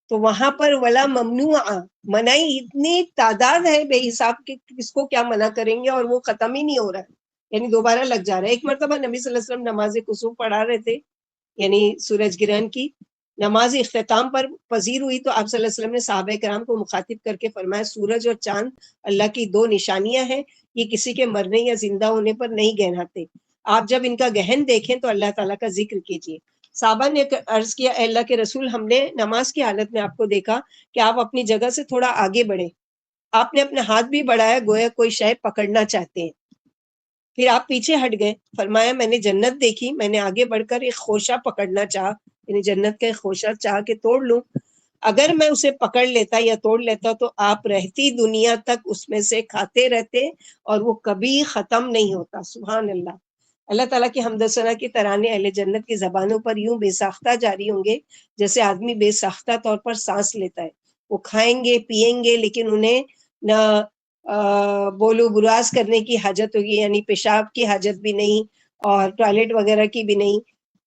تو وہاں پر ولا ممنوع، منعی اتنی تعداد ہے بے حساب کہ کس کو کیا منع کریں گے، اور وہ ختم ہی نہیں ہو رہا ہے، یعنی دوبارہ لگ جا رہا ہے. ایک مرتبہ نبی صلی اللہ علیہ وسلم نماز کسوف پڑھا رہے تھے، یعنی سورج گرہن کی نماز اختتام پر پذیر ہوئی، تو آپ صلی اللہ علیہ وسلم نے صحابہ کرام کو مخاطب کر کے فرمایا سورج اور چاند اللہ کی دو نشانیاں ہیں، یہ کسی کے مرنے یا زندہ ہونے پر نہیں گہراتے، آپ جب ان کا گہن دیکھیں تو اللہ تعالیٰ کا ذکر کیجیے. صحابہ نے عرض کیا اے اللہ کے رسول، ہم نے نماز کی حالت میں آپ کو دیکھا کہ آپ اپنی جگہ سے تھوڑا آگے بڑھے، آپ نے اپنا ہاتھ بھی بڑھایا گویا کوئی شے پکڑنا چاہتے ہیں، پھر آپ پیچھے ہٹ گئے. فرمایا میں نے جنت دیکھی، میں نے آگے بڑھ کر ایک خوشہ پکڑنا چاہا، یعنی جنت کا ایک خوشہ چاہ کے توڑ لوں، اگر میں اسے پکڑ لیتا یا توڑ لیتا تو آپ رہتی دنیا تک اس میں سے کھاتے رہتے اور وہ کبھی ختم نہیں ہوتا. سبحان اللہ. اللہ تعالیٰ کی حمد و ثنا کی ترانے اہل جنت کی زبانوں پر یوں بے ساختہ جاری ہوں گے جیسے آدمی بے ساختہ طور پر سانس لیتا ہے. وہ کھائیں گے پیئیں گے لیکن انہیں نہ بولو براز کرنے کی حاجت ہوگی، یعنی پیشاب کی حاجت بھی نہیں اور ٹوائلٹ وغیرہ کی بھی نہیں.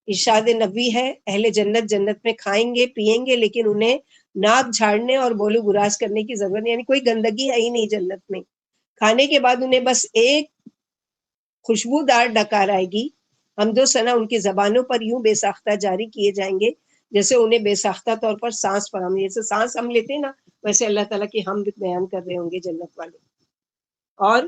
ارشاد نبوی ہے اہل جنت جنت میں کھائیں گے پیئیں گے لیکن انہیں ناک جھاڑنے اور بولو براز کرنے کی ضرورت نہیں، یعنی کوئی گندگی ہے ہی نہیں جنت میں. کھانے کے بعد انہیں بس ایک خوشبودار ڈکار آئے گی. حمد و ثنا ان کی زبانوں پر یوں بے ساختہ جاری کیے جائیں گے جیسے انہیں بے ساختہ طور پر سانس فراہم، جیسے سانس ہم لیتے ہیں نا ویسے اللہ تعالیٰ کی حمد بیان کر رہے ہوں گے جنت والے. اور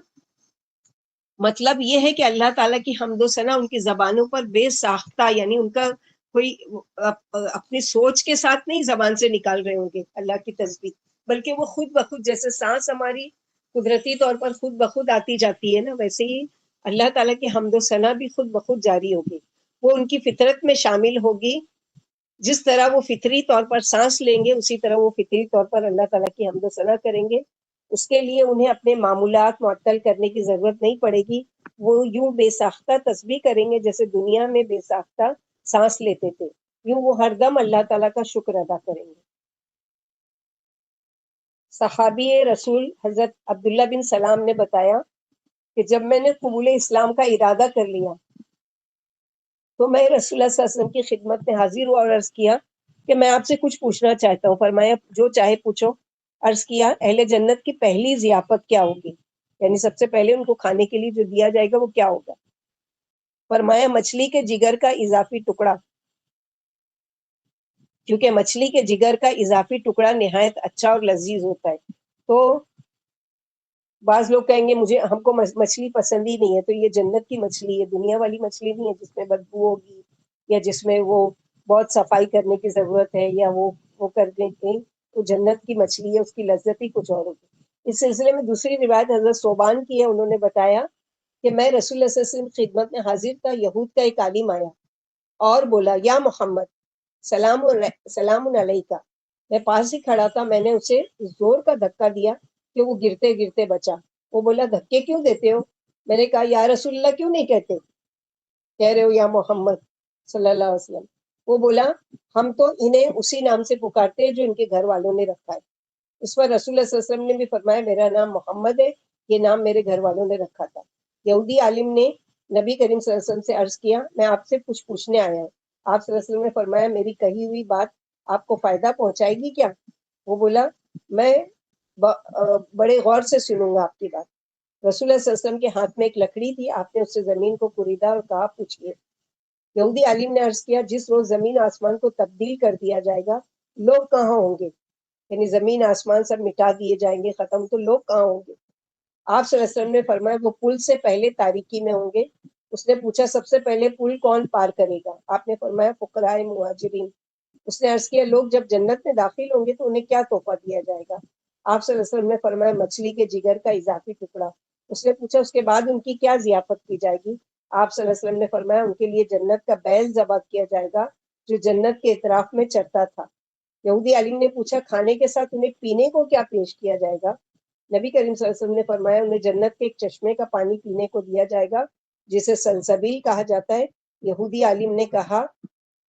مطلب یہ ہے کہ اللہ تعالیٰ کی حمد و ثنا ان کی زبانوں پر بے ساختہ، یعنی ان کا کوئی اپنی سوچ کے ساتھ نہیں زبان سے نکال رہے ہوں گے اللہ کی تسبیح، بلکہ وہ خود بخود، جیسے سانس ہماری قدرتی طور پر خود بخود آتی جاتی ہے نا، ویسے ہی اللہ تعالیٰ کی حمد و ثنا بھی خود بخود جاری ہوگی. وہ ان کی فطرت میں شامل ہوگی، جس طرح وہ فطری طور پر سانس لیں گے اسی طرح وہ فطری طور پر اللہ تعالیٰ کی حمد و ثنا کریں گے. اس کے لیے انہیں اپنے معمولات معطل کرنے کی ضرورت نہیں پڑے گی، وہ یوں بے ساختہ تسبیح کریں گے جیسے دنیا میں بے ساختہ سانس لیتے تھے، یوں وہ ہر دم اللہ تعالیٰ کا شکر ادا کریں گے. صحابی رسول حضرت عبداللہ بن سلام نے بتایا کہ جب میں نے قبول اسلام کا ارادہ کر لیا تو میں رسول اللہ صلی اللہ علیہ وسلم کی خدمت میں حاضر ہوا اور عرض کیا کہ میں آپ سے کچھ پوچھنا چاہتا ہوں. فرمایا جو چاہے پوچھو. عرض کیا اہل جنت کی پہلی ضیافت کیا ہوگی، یعنی سب سے پہلے ان کو کھانے کے لیے جو دیا جائے گا وہ کیا ہوگا. فرمایا مچھلی کے جگر کا اضافی ٹکڑا، کیونکہ مچھلی کے جگر کا اضافی ٹکڑا نہایت اچھا اور لذیذ ہوتا ہے. تو بعض لوگ کہیں گے ہم کو مچھلی پسند ہی نہیں ہے، تو یہ جنت کی مچھلی ہے، دنیا والی مچھلی نہیں ہے جس میں بدبو ہوگی یا جس میں وہ بہت صفائی کرنے کی ضرورت ہے یا وہ کرنے کی. تو جنت کی مچھلی ہے، اس کی لذت ہی کچھ اور ہوگی. اس سلسلے میں دوسری روایت حضرت صوبان کی ہے، انہوں نے بتایا کہ میں رسول اللہ صلی اللہ علیہ وسلم کی خدمت میں حاضر تھا، یہود کا ایک عالم آیا اور بولا یا محمد سلام علیکہ. میں پاس ہی کھڑا تھا، میں نے اسے زور کا دھکا دیا کہ وہ گرتے گرتے بچا. وہ بولا دھکے کیوں دیتے ہو؟ میں نے کہا یا رسول اللہ کیوں نہیں کہتے، کہہ رہے ہو یا محمد صلی اللہ علیہ وسلم. وہ بولا ہم تو انہیں اسی نام سے پکارتے ہیں جو ان کے گھر والوں نے رکھا ہے. اس پر رسول اللہ صلی اللہ علیہ وسلم نے بھی فرمایا میرا نام محمد ہے، یہ نام میرے گھر والوں نے رکھا تھا. یہودی عالم نے نبی کریم صلی اللہ علیہ وسلم سے عرض کیا میں آپ سے کچھ پوچھنے آیا ہوں. آپ صلی اللہ علیہ وسلم نے فرمایا میری کہی ہوئی بات آپ کو فائدہ پہنچائے گی کیا؟ وہ بولا میں بڑے غور سے سنوں گا آپ کی بات. رسول اللہ صلی اللہ علیہ وسلم کے ہاتھ میں ایک لکڑی تھی، آپ نے اس سے زمین کو کوریدا اور کہا پوچھئے. یہودی عالم نے عرض کیا جس روز زمین آسمان کو تبدیل کر دیا جائے گا لوگ کہاں ہوں گے، یعنی زمین آسمان سب مٹا دیے جائیں گے ختم، تو لوگ کہاں ہوں گے؟ آپ صلی اللہ علیہ وسلم نے فرمایا وہ پل سے پہلے تاریکی میں ہوں گے. اس نے پوچھا سب سے پہلے پل کون پار کرے گا؟ آپ نے فرمایا فقراء مہاجرین. اس نے عرض کیا لوگ جب جنت میں داخل ہوں گے تو انہیں کیا تحفہ دیا جائے گا؟ آپ صلی اللہ علیہ وسلم نے فرمایا مچھلی کے جگر کا اضافی ٹکڑا. اس نے پوچھا اس کے بعد ان کی کیا ضیافت کی جائے گی؟ آپ صلی اللہ علیہ وسلم نے فرمایا ان کے لیے جنت کا بیل ذبح کیا جائے گا جو جنت کے اطراف میں چرتا تھا. یہودی عالم نے پوچھا کھانے کے ساتھ انہیں پینے کو کیا پیش کیا جائے گا؟ نبی کریم صلی اللہ علیہ وسلم نے فرمایا انہیں جنت کے ایک چشمے کا پانی پینے کو دیا جائے گا جسے سلسبیل کہا جاتا ہے. یہودی عالم نے کہا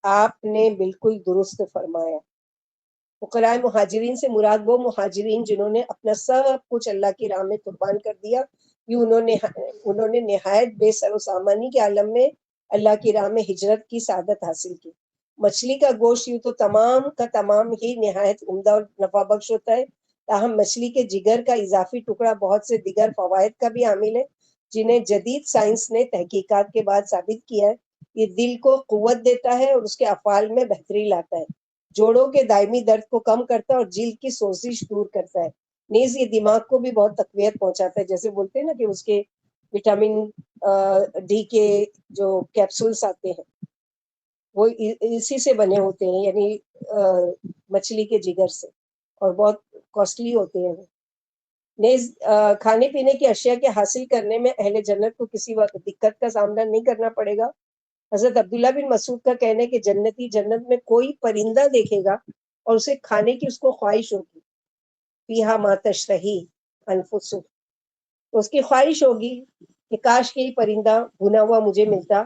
آپ نے بالکل درست فرمایا. فقراء مہاجرین سے مراد وہ مہاجرین جنہوں نے اپنا سب کچھ اللہ کی راہ میں قربان کر دیا. یہ انہوں نے نہایت بے سر و سامانی کے عالم میں اللہ کی راہ میں ہجرت کی سعادت حاصل کی. مچھلی کا گوشت یوں تو تمام کا تمام ہی نہایت عمدہ اور نفع بخش ہوتا ہے، تاہم مچھلی کے جگر کا اضافی ٹکڑا بہت سے دیگر فوائد کا بھی حامل ہے جنہیں جدید سائنس نے تحقیقات کے بعد ثابت کیا ہے. یہ دل کو قوت دیتا ہے اور اس کے افعال میں بہتری لاتا ہے، جوڑوں کے دائمی درد کو کم کرتا ہے اور جلد کی سوزش دور کرتا ہے. نیز یہ دماغ کو بھی بہت تقویت پہنچاتا ہے. جیسے بولتے ہیں نا کہ اس کے وٹامن ڈی کے جو کیپسولز آتے ہیں وہ اسی سے بنے ہوتے ہیں، یعنی مچھلی کے جگر سے، اور بہت کاسٹلی ہوتے ہیں. نیز کھانے پینے کی اشیاء کے حاصل کرنے میں اہل جنت کو کسی وقت دقت کا سامنا نہیں کرنا پڑے گا. حضرت عبداللہ بن مسعود کا کہنا ہے کہ جنتی جنت میں کوئی پرندہ دیکھے گا اور اسے کھانے کی اس کو خواہش ہوگی. فیہا ما تشتہی انفس، تو اس کی خواہش ہوگی کہ کاش کہ یہ پرندہ بھنا ہوا مجھے ملتا،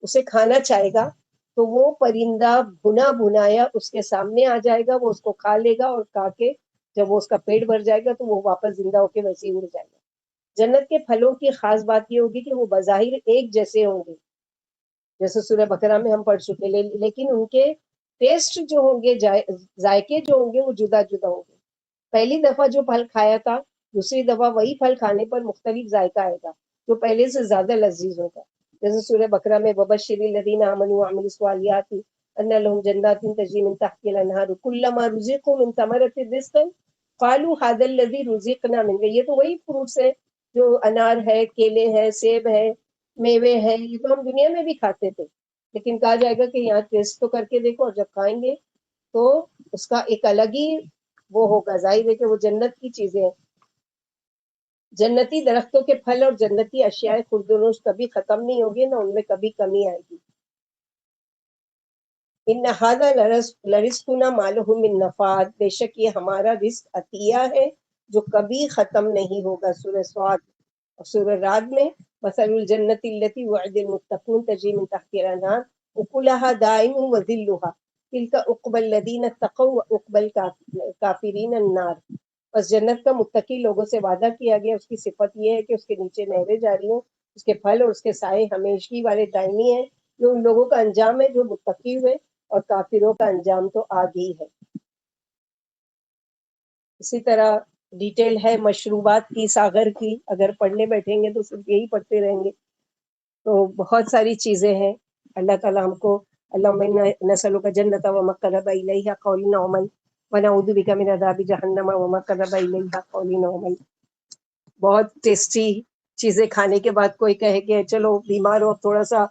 اسے کھانا چاہے گا تو وہ پرندہ بھنا بھنایا اس کے سامنے آ جائے گا، وہ اس کو کھا لے گا اور کھا کے جب وہ اس کا پیٹ بھر جائے گا تو وہ واپس زندہ ہو کے ویسے ہی اڑ جائے گا. جنت کے پھلوں کی خاص بات یہ ہوگی کہ وہ بظاہر ایک جیسے ہوں گے، جیسے سورہ بقرہ میں ہم پڑھ چکے، لیکن ان کے ٹیسٹ جو ہوں گے، ذائقے جو ہوں گے وہ جدا جدا ہوں گے. پہلی دفعہ جو پھل کھایا تھا دوسری دفعہ وہی پھل کھانے پر مختلف ذائقہ آئے گا جو پہلے سے زیادہ لذیذ ہوگا. جیسے سورہ بقرہ میں وبشر الذین آمنوا وعملوا الصالحات ان لهم جنات تجری من تحتها الانہار کلما رزقوا من ثمرۃ رزقا قالوا هذا الذی رزقنا من، یہ تو وہی فروٹس ہے جو انار ہے، کیلے ہے، سیب ہے، میوے ہے، یہ تو ہم دنیا میں بھی کھاتے تھے، لیکن کہا جائے گا کہ یہاں ٹیسٹ تو کر کے دیکھو، اور جب کھائیں گے تو اس کا ایک الگ ہی وہ ہوگا. ظاہر ہے کہ وہ جنت کی چیزیں ہیں. جنتی درختوں کے پھل اور جنتی اشیاء خوردنوش کبھی ختم نہیں ہوگی، نہ ان میں کبھی کمی آئے گی. ان ھذا لرزقنا ما له من نفاد، بے شک یہ ہمارا رزق عطیہ ہے جو کبھی ختم نہیں ہوگا. سورہ صاد اور سورہ رعد میں مثل الجنت التي وعد المتقون تجری من تحتها الانہار اکلها دائم وذلها تلك عقبى الذين اتقوا وعقبى الكافرين النار. بس جنت کا متقی لوگوں سے وعدہ کیا گیا، اس کی صفت یہ ہے کہ اس کے نیچے نہریں جاری ہوں، اس کے پھل اور اس کے سائے ہمیشگی والے دائمی ہیں. جو ان لوگوں کا انجام ہے جو متقی ہوئے، اور کافروں کا انجام تو آگ ہی ہے. اسی طرح ڈیٹیل ہے مشروبات کی، ساغر کی، اگر پڑھنے بیٹھیں گے تو صرف یہی پڑھتے رہیں گے. تو بہت ساری چیزیں ہیں. اللہ تعالیٰ ہم کو اللہم نسألک جنت وما قرب الیہا قول وعمل ونعوذ بک من عذاب جہنم وما قرب الیہا قول وعمل. بہت ٹیسٹی چیزیں کھانے کے بعد کوئی کہے کہ چلو بیمار ہو تھوڑا سا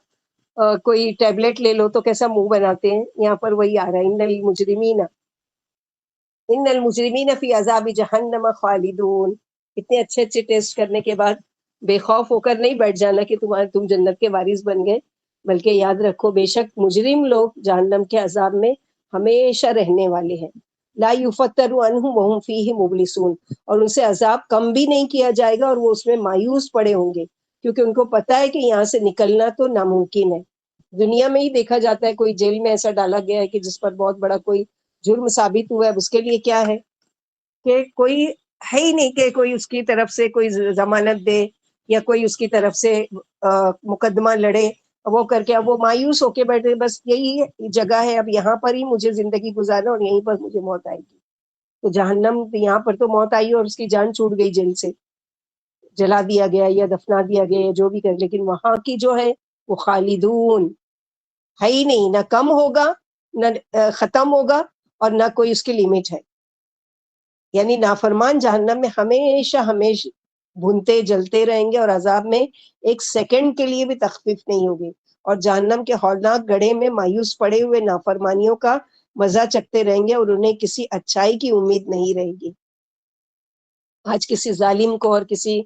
کوئی ٹیبلٹ لے لو تو کیسا منہ بناتے ہیں، یہاں پر وہی آ رہا ہے ان المجرمین فی عذاب جہنم خالدون. اتنے اچھے اچھے ٹیسٹ کرنے کے بعد بے خوف ہو کر نہیں بیٹھ جانا کہ تم جنت کے وارث بن گئے، بلکہ یاد رکھو بے شک مجرم لوگ جہنم کے عذاب میں ہمیشہ رہنے والے ہیں. لا یفتر عنہم وہم فیہ مبلسون، اور ان سے عذاب کم بھی نہیں کیا جائے گا اور وہ اس میں مایوس پڑے ہوں گے، کیونکہ ان کو پتہ ہے کہ یہاں سے نکلنا تو ناممکن ہے. دنیا میں ہی دیکھا جاتا ہے کوئی جیل میں ایسا ڈالا گیا ہے کہ جس پر بہت بڑا کوئی جرم ثابت ہوا ہے، اس کے لیے کیا ہے کہ کوئی ہے ہی نہیں کہ کوئی اس کی طرف سے کوئی ضمانت دے یا کوئی اس کی طرف سے مقدمہ لڑے، وہ کر کے اب وہ مایوس ہو کے بیٹھے، بس یہی جگہ ہے، اب یہاں پر ہی مجھے زندگی گزارنا اور یہیں پر مجھے موت آئے گی. تو جہنم یہاں پر تو موت آئی اور اس کی جان چھوٹ گئی، جیل سے جلا دیا گیا یا دفنا دیا گیا یا جو بھی کر، لیکن وہاں کی جو ہے وہ خالدون ہے ہی نہیں، نہ کم ہوگا نہ ختم ہوگا اور نہ کوئی اس کی لیمٹ ہے. یعنی نافرمان جہنم میں ہمیشہ ہمیشہ بھونتے جلتے رہیں گے اور عذاب میں ایک سیکنڈ کے لیے بھی تخفیف نہیں ہوگی، اور جہنم کے ہولناک گڑھے میں مایوس پڑے ہوئے نافرمانیوں کا مزہ چکتے رہیں گے اور انہیں کسی اچھائی کی امید نہیں رہے گی. آج کسی ظالم کو اور کسی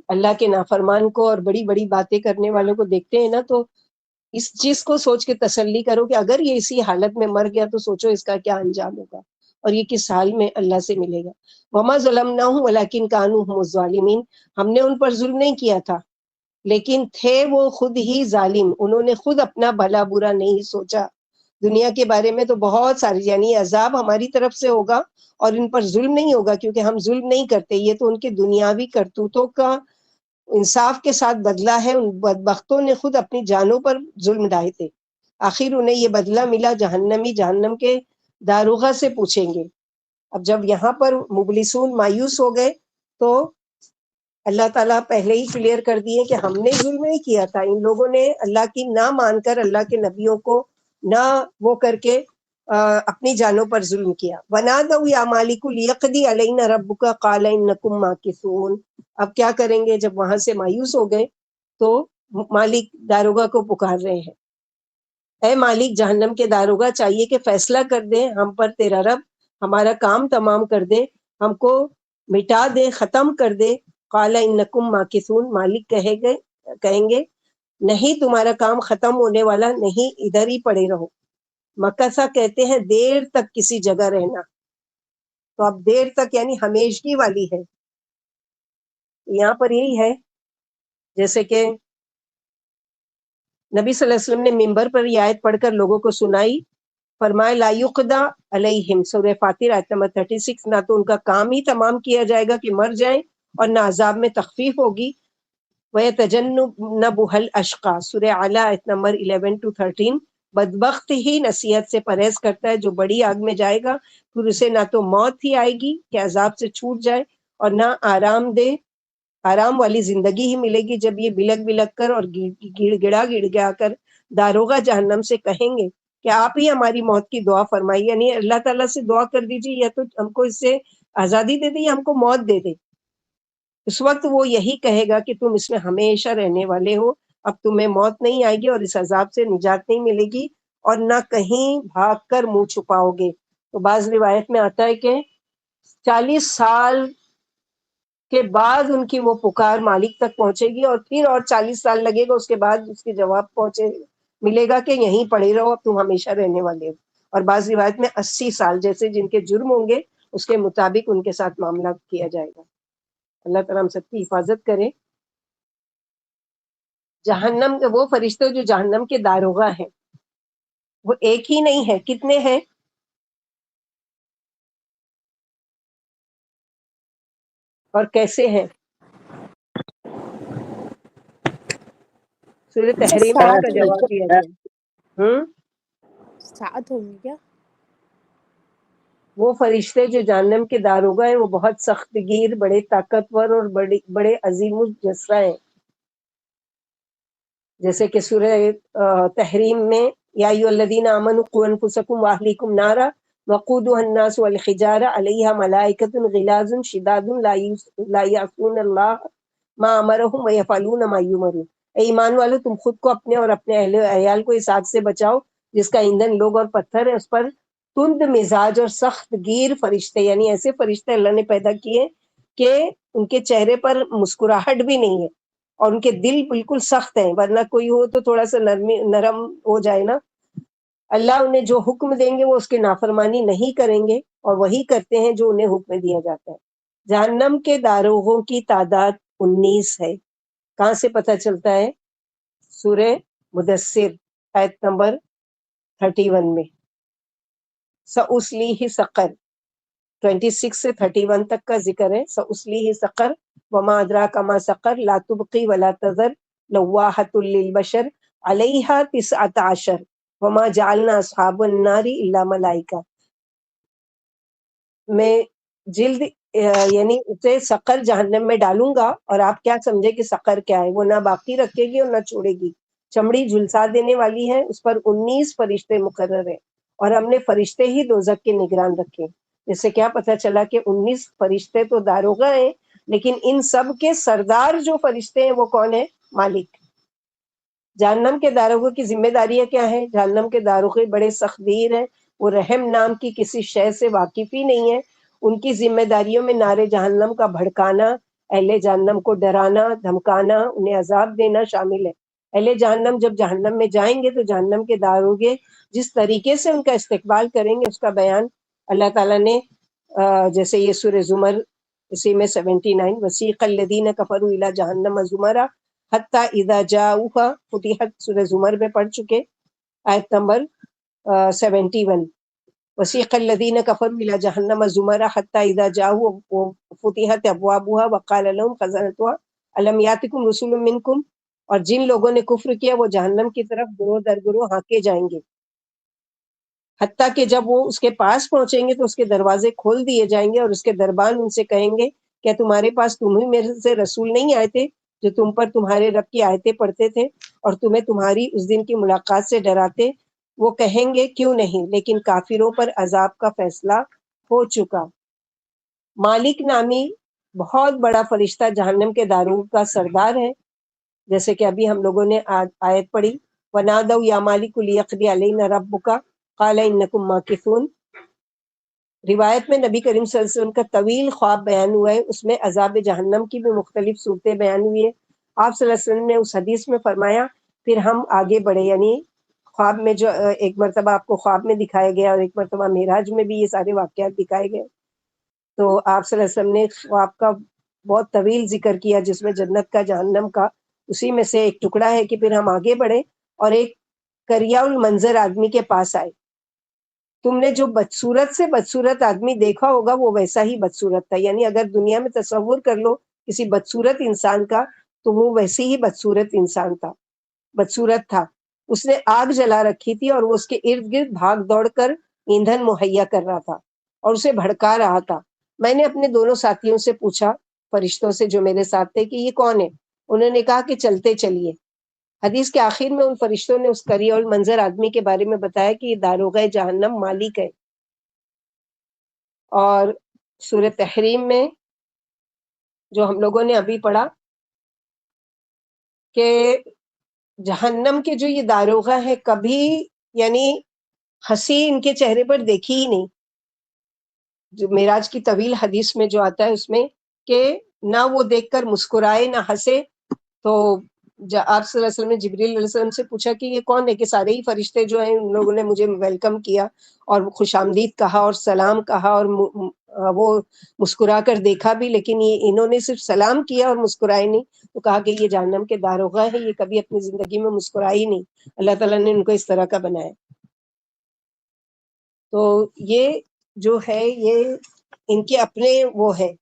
اللہ کے نافرمان کو اور بڑی بڑی باتیں کرنے والوں کو دیکھتے ہیں نا، تو اس چیز کو سوچ کے تسلی کرو کہ اگر یہ اسی حالت میں مر گیا تو سوچو اس کا کیا انجام ہوگا اور یہ کس حال میں اللہ سے ملے گا۔ وما ظلمناہم ولکن کانوا هم الظالمین، ہم نے ان پر ظلم نہیں کیا تھا لیکن تھے وہ خود ہی ظالم، انہوں نے خود اپنا بھلا برا نہیں سوچا۔ دنیا کے بارے میں تو بہت ساری، یعنی عذاب ہماری طرف سے ہوگا اور ان پر ظلم نہیں ہوگا کیونکہ ہم ظلم نہیں کرتے، یہ تو ان کے دنیاوی کرتوتوں کا انصاف کے ساتھ بدلہ ہے۔ ان بدبختوں نے خود اپنی جانوں پر ظلم ڈھائے تھے، آخر انہیں یہ بدلہ ملا، جہنمی جہنم کے داروغہ سے پوچھیں گے۔ اب جب یہاں پر مبلسون مایوس ہو گئے تو اللہ تعالیٰ پہلے ہی کلیئر کر دیے کہ ہم نے ظلم نہیں کیا تھا، ان لوگوں نے اللہ کی نہ مان کر، اللہ کے نبیوں کو نہ وہ کر کے اپنی جانوں پر ظلم کیا۔ وَنَادَوْا يَا مَالِكُ لِيَقْضِيَ عَلَيْنَا رَبُّكَ قَالَ إِنَّكُمْ مَاكِثُونَ۔ اب کیا کریں گے؟ جب وہاں سے مایوس ہو گئے تو مالک داروغہ کو پکار رہے ہیں، اے مالک جہنم کے داروغہ، چاہیے کہ فیصلہ کر دیں ہم پر تیرا رب، ہمارا کام تمام کر دے، ہم کو مٹا دے، ختم کر دے۔ قال انکم ماکثون، مالک کہیں گے نہیں، تمہارا کام ختم ہونے والا نہیں، ادھر ہی پڑے رہو۔ مکثا کہتے ہیں دیر تک کسی جگہ رہنا، تو اب دیر تک یعنی ہمیشگی والی ہے۔ یہاں پر یہی ہے جیسے کہ نبی صلی اللہ علیہ وسلم نے ممبر پر یہ آیت پڑھ کر لوگوں کو سنائی، فرمایا لا یقضی علیہم، سورہ فاطر آیت نمبر 36، نہ تو ان کا کام ہی تمام کیا جائے گا کہ مر جائیں اور نہ عذاب میں تخفیف ہوگی۔ وَيَتَجَنَّبُهَا الْأَشْقَى، سورہ اعلیٰ آیت نمبر 11-13، بدبخت ہی نصیحت سے پرہیز کرتا ہے جو بڑی آگ میں جائے گا، پھر اسے نہ تو موت ہی آئے گی کہ عذاب سے چھوٹ جائے اور نہ آرام والی زندگی ہی ملے گی، جب یہ بلک بلک کر اور گڑ گڑا کر داروغہ جہنم سے کہیں گے کہ آپ ہی ہماری موت کی دعا فرمائی، یعنی اللہ تعالیٰ سے دعا کر دیجیے یا تو ہم کو اس سے آزادی دے دے یا ہم کو موت دے دے۔ اس وقت وہ یہی کہے گا کہ تم اس میں ہمیشہ رہنے والے ہو، اب تمہیں موت نہیں آئے گی اور اس عذاب سے نجات نہیں ملے گی اور نہ کہیں بھاگ کر منہ چھپاؤ گے۔ تو بعض روایت میں آتا ہے کہ 40 سال کے بعد ان کی وہ پکار مالک تک پہنچے گی اور پھر اور 40 سال لگے گا، اس کے بعد اس کے جواب ملے گا کہ یہیں پڑے رہو، اب تم ہمیشہ رہنے والے ہو۔ اور بعض روایت میں 80 سال، جیسے جن کے جرم ہوں گے اس کے مطابق ان کے ساتھ معاملہ کیا جائے گا۔ اللہ تعالیٰ ہم سب کی حفاظت کرے۔ جہنم کے وہ فرشتے جو جہنم کے داروغہ ہیں وہ ایک ہی نہیں ہے، کتنے ہیں؟ اور کیسے ہیں؟ سورہ تحریم میں اس کا 7 جواب دیا گیا۔ 7 ہوں گے کیا؟ وہ فرشتے جو جہنم کے داروغہ ہیں وہ بہت سخت گیر، بڑے طاقتور اور بڑے عظیم الجثہ ہیں، جیسے کہ سورہ تحریم میں یا ایھا الذین آمنوا قوا انفسکم واہلیکم نارا وقودها الناس والحجارہ علیہا ملائکۃ غلاظ شداد لا یعصون اللہ ما امرهم ویفعلون ما یؤمرون۔ اے ایمان والو، تم خود کو اپنے اور اپنے اہل و عیال کو اس آگ سے بچاؤ جس کا ایندھن لوگ اور پتھر ہے، اس پر تند مزاج اور سخت گیر فرشتے، یعنی ایسے فرشتے اللہ نے پیدا کیے کہ ان کے چہرے پر مسکراہٹ بھی نہیں ہے اور ان کے دل بالکل سخت ہیں، ورنہ کوئی ہو تو تھوڑا سا نرم ہو جائے نا۔ اللہ انہیں جو حکم دیں گے وہ اس کی نافرمانی نہیں کریں گے اور وہی کرتے ہیں جو انہیں حکم دیا جاتا ہے۔ جہنم کے داروغوں کی تعداد 19 ہے۔ کہاں سے پتہ چلتا ہے؟ سورہ مدثر آیت نمبر 31 میں سأصلیہ سقر، 26 سے 31 تک کا ذکر ہے۔ سأصلیہ سقر وما ادراک ما سقر لا تبقی ولا تذر لواحۃ للبشر علیہا 19 وما جعلنا اصحاب النار الا ملائکہ۔ میں جلد یعنی اسے سقر جہنم میں ڈالوں گا اور آپ کیا سمجھے کہ سقر کیا ہے؟ وہ نہ باقی رکھے گی اور نہ چھوڑے گی، چمڑی جھلسا دینے والی ہے، اس پر 19 فرشتے مقرر ہیں اور ہم نے فرشتے ہی دوزخ کے نگران رکھے۔ جس سے کیا پتہ چلا کہ 19 فرشتے تو داروغہ ہیں لیکن ان سب کے سردار جو فرشتے ہیں وہ کون ہیں؟ مالک۔ جہنم کے داروغے کی ذمہ داریاں کیا ہیں؟ جہنم کے داروغے بڑے سختگیر ہیں، وہ رحم نام کی کسی شے سے واقف ہی نہیں ہے، ان کی ذمہ داریوں میں نار جہنم کا بھڑکانا، اہل جہنم کو ڈرانا دھمکانا، انہیں عذاب دینا شامل ہے۔ اہل جہنم جب جہنم میں جائیں گے تو جہنم کے داروغے جس طریقے سے ان کا استقبال کریں گے اس کا بیان اللہ تعالیٰ نے جیسے یہ سورہ زمر اسی میں 79 وسیق الذین کفروا الی جہنم زمرا حتی اذا جاؤها فتحت، سورہ زمر میں پڑھ چکے، آیت نمبر 71 وسیق الذین کفروا الی جہنم زمرا حتی اذا جاؤوا فتحت ابوابها وقال لهم خزنتها الم یاتکم رسول منکم، اور جن لوگوں نے کفر کیا وہ جہنم کی طرف گروہ در گروہ ہانکے جائیں گے، حتیٰ کہ جب وہ اس کے پاس پہنچیں گے تو اس کے دروازے کھول دیے جائیں گے اور اس کے دربان ان سے کہیں گے کیا تمہارے پاس تمہیں میرے سے رسول نہیں آئے تھے جو تم پر تمہارے رب کی آیتیں پڑھتے تھے اور تمہیں تمہاری اس دن کی ملاقات سے ڈراتے؟ وہ کہیں گے کیوں نہیں، لیکن کافروں پر عذاب کا فیصلہ ہو چکا۔ مالک نامی بہت بڑا فرشتہ جہنم کے داروں کا سردار ہے، جیسے کہ ابھی ہم لوگوں نے آیت پڑھی وَنَادَوْا يَا مَالِكُ لِيَقْضِيَ عَلَيْنَا رَبُّكَ قَالَ إِنَّكُمْ مَاكِثُونَ۔ روایت میں نبی کریم صلی اللہ علیہ وسلم کا طویل خواب بیان ہوا ہے، اس میں عذاب جہنم کی بھی مختلف صورتیں بیان ہوئی ہیں۔ آپ صلی اللہ علیہ وسلم نے اس حدیث میں فرمایا پھر ہم آگے بڑھے، یعنی خواب میں جو ایک مرتبہ آپ کو خواب میں دکھایا گیا اور ایک مرتبہ معراج میں بھی یہ سارے واقعات دکھائے گئے، تو آپ صلی اللہ علیہ وسلم نے خواب کا بہت طویل ذکر کیا جس میں جنت کا جہنم کا، اسی میں سے ایک ٹکڑا ہے کہ پھر ہم آگے بڑھے اور ایک کریا المنظر آدمی کے پاس آئے۔ تم نے جو بدصورت سے بدصورت آدمی دیکھا ہوگا وہ ویسا ہی بدصورت تھا، یعنی اگر دنیا میں تصور کر لو کسی بدصورت انسان کا تو وہ ویسے ہی بدصورت انسان تھا، بدصورت تھا۔ اس نے آگ جلا رکھی تھی اور وہ اس کے ارد گرد بھاگ دوڑ کر ایندھن مہیا کر رہا تھا اور اسے بھڑکا رہا تھا۔ میں نے اپنے دونوں ساتھیوں سے پوچھا، فرشتوں سے جو میرے ساتھ تھے، کہ یہ کون ہے؟ انہوں نے کہا کہ چلتے چلیے۔ حدیث کے آخر میں ان فرشتوں نے اس کری المنظر آدمی کے بارے میں بتایا کہ یہ داروغہ جہنم مالک ہے۔ اور سورہ تحریم میں جو ہم لوگوں نے ابھی پڑھا کہ جہنم کے جو یہ داروغہ ہے کبھی یعنی ہنسی ان کے چہرے پر دیکھی ہی نہیں، جو معراج کی طویل حدیث میں جو آتا ہے اس میں کہ نہ وہ دیکھ کر مسکرائے نہ ہنسے۔ تو آپ صلی اللہ علیہ وسلم نے جبریل علیہ السلام سے پوچھا کہ یہ کون ہے، کہ سارے ہی فرشتے جو ہیں ان لوگوں نے مجھے ویلکم کیا اور خوش آمدید کہا اور سلام کہا اور وہ مسکرا کر دیکھا بھی، لیکن یہ انہوں نے صرف سلام کیا اور مسکرائے نہیں۔ تو کہا کہ یہ جہنم کے داروغہ ہے، یہ کبھی اپنی زندگی میں مسکرائی نہیں، اللہ تعالیٰ نے ان کو اس طرح کا بنایا۔ تو یہ جو ہے یہ ان کے اپنے وہ ہے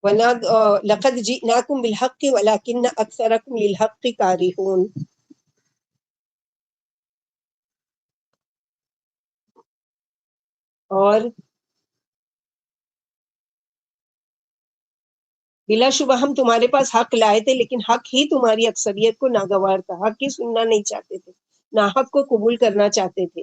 لَقَدْ جِئْنَاكُمْ بِالْحَقِّ وَلَكِنَّ أَكْثَرَكُمْ لِلْحَقِّ كَارِهُونَ۔ اور بلا شبہ ہم تمہارے پاس حق لائے تھے، لیکن حق ہی تمہاری اکثریت کو ناگوار تھا، حق ہی سننا نہیں چاہتے تھے، نہ حق کو قبول کرنا چاہتے تھے،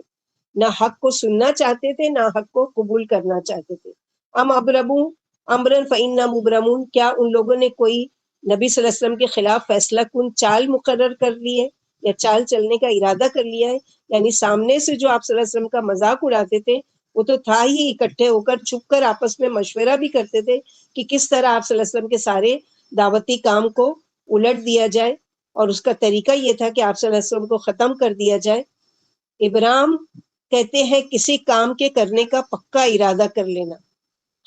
نہ حق کو سننا چاہتے تھے نہ حق کو قبول کرنا چاہتے تھے۔ ام ابرموا امرا فإنا مبرمون، کیا ان لوگوں نے کوئی نبی صلی اللہ علیہ وسلم کے خلاف فیصلہ کن چال مقرر کر لی ہے یا چال چلنے کا ارادہ کر لیا ہے؟ یعنی سامنے سے جو آپ صلی اللہ علیہ وسلم کا مذاق اڑاتے تھے وہ تو تھا ہی، اکٹھے ہو کر چھپ کر آپس میں مشورہ بھی کرتے تھے کہ کس طرح آپ صلی اللہ علیہ وسلم کے سارے دعوتی کام کو الٹ دیا جائے، اور اس کا طریقہ یہ تھا کہ آپ صلی اللہ علیہ وسلم کو ختم کر دیا جائے۔ ابرام کہتے ہیں کسی کام کے کرنے کا پکا ارادہ کر لینا،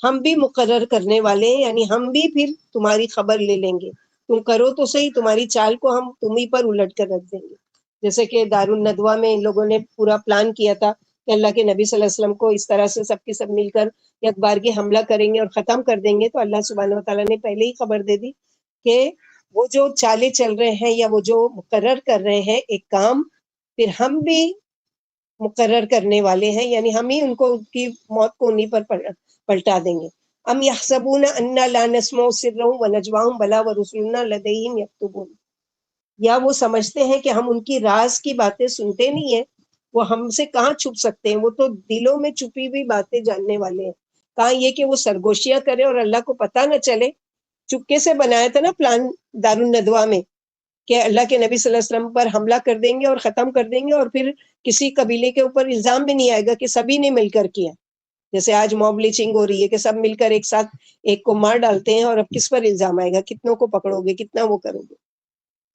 ہم بھی مقرر کرنے والے ہیں، یعنی ہم بھی پھر تمہاری خبر لے لیں گے، تم کرو تو صحیح، تمہاری چال کو ہم تمہیں پر الٹ کر رکھ دیں گے۔ جیسے کہ دارالندوہ میں ان لوگوں نے پورا پلان کیا تھا کہ اللہ کے نبی صلی اللہ علیہ وسلم کو اس طرح سے سب کے سب مل کر یک بارگی حملہ کریں گے اور ختم کر دیں گے، تو اللہ سبحانہ و تعالیٰ نے پہلے ہی خبر دے دی کہ وہ جو چالیں چل رہے ہیں یا وہ جو مقرر کر رہے ہیں ایک کام، پھر ہم بھی مقرر کرنے والے ہیں، یعنی ہم ہی ان کو ان کی موت کو انہی پر پلٹا دیں گے۔ ام یحسبون انا لا نسمع سرهم ونجواهم بلا ورسلنا لدیہم یکتبون، یا وہ سمجھتے ہیں کہ ہم ان کی راز کی باتیں سنتے نہیں ہیں، وہ ہم سے کہاں چھپ سکتے ہیں، وہ تو دلوں میں چھپی ہوئی باتیں جاننے والے ہیں۔ کہاں یہ کہ وہ سرگوشیاں کرے اور اللہ کو پتہ نہ چلے، چپکے سے بنایا تھا نا پلان دارالندوہ میں کہ اللہ کے نبی صلی اللہ علیہ وسلم پر حملہ کر دیں گے اور ختم کر دیں گے، اور پھر کسی قبیلے کے اوپر الزام بھی نہیں آئے گا کہ سبھی نے مل کر کیا۔ جیسے آج موب لنچنگ ہو رہی ہے کہ سب مل کر ایک ساتھ ایک کو مار ڈالتے ہیں، اور اب کس پر الزام آئے گا، کتنوں کو پکڑو گے، کتنا وہ کرو گے.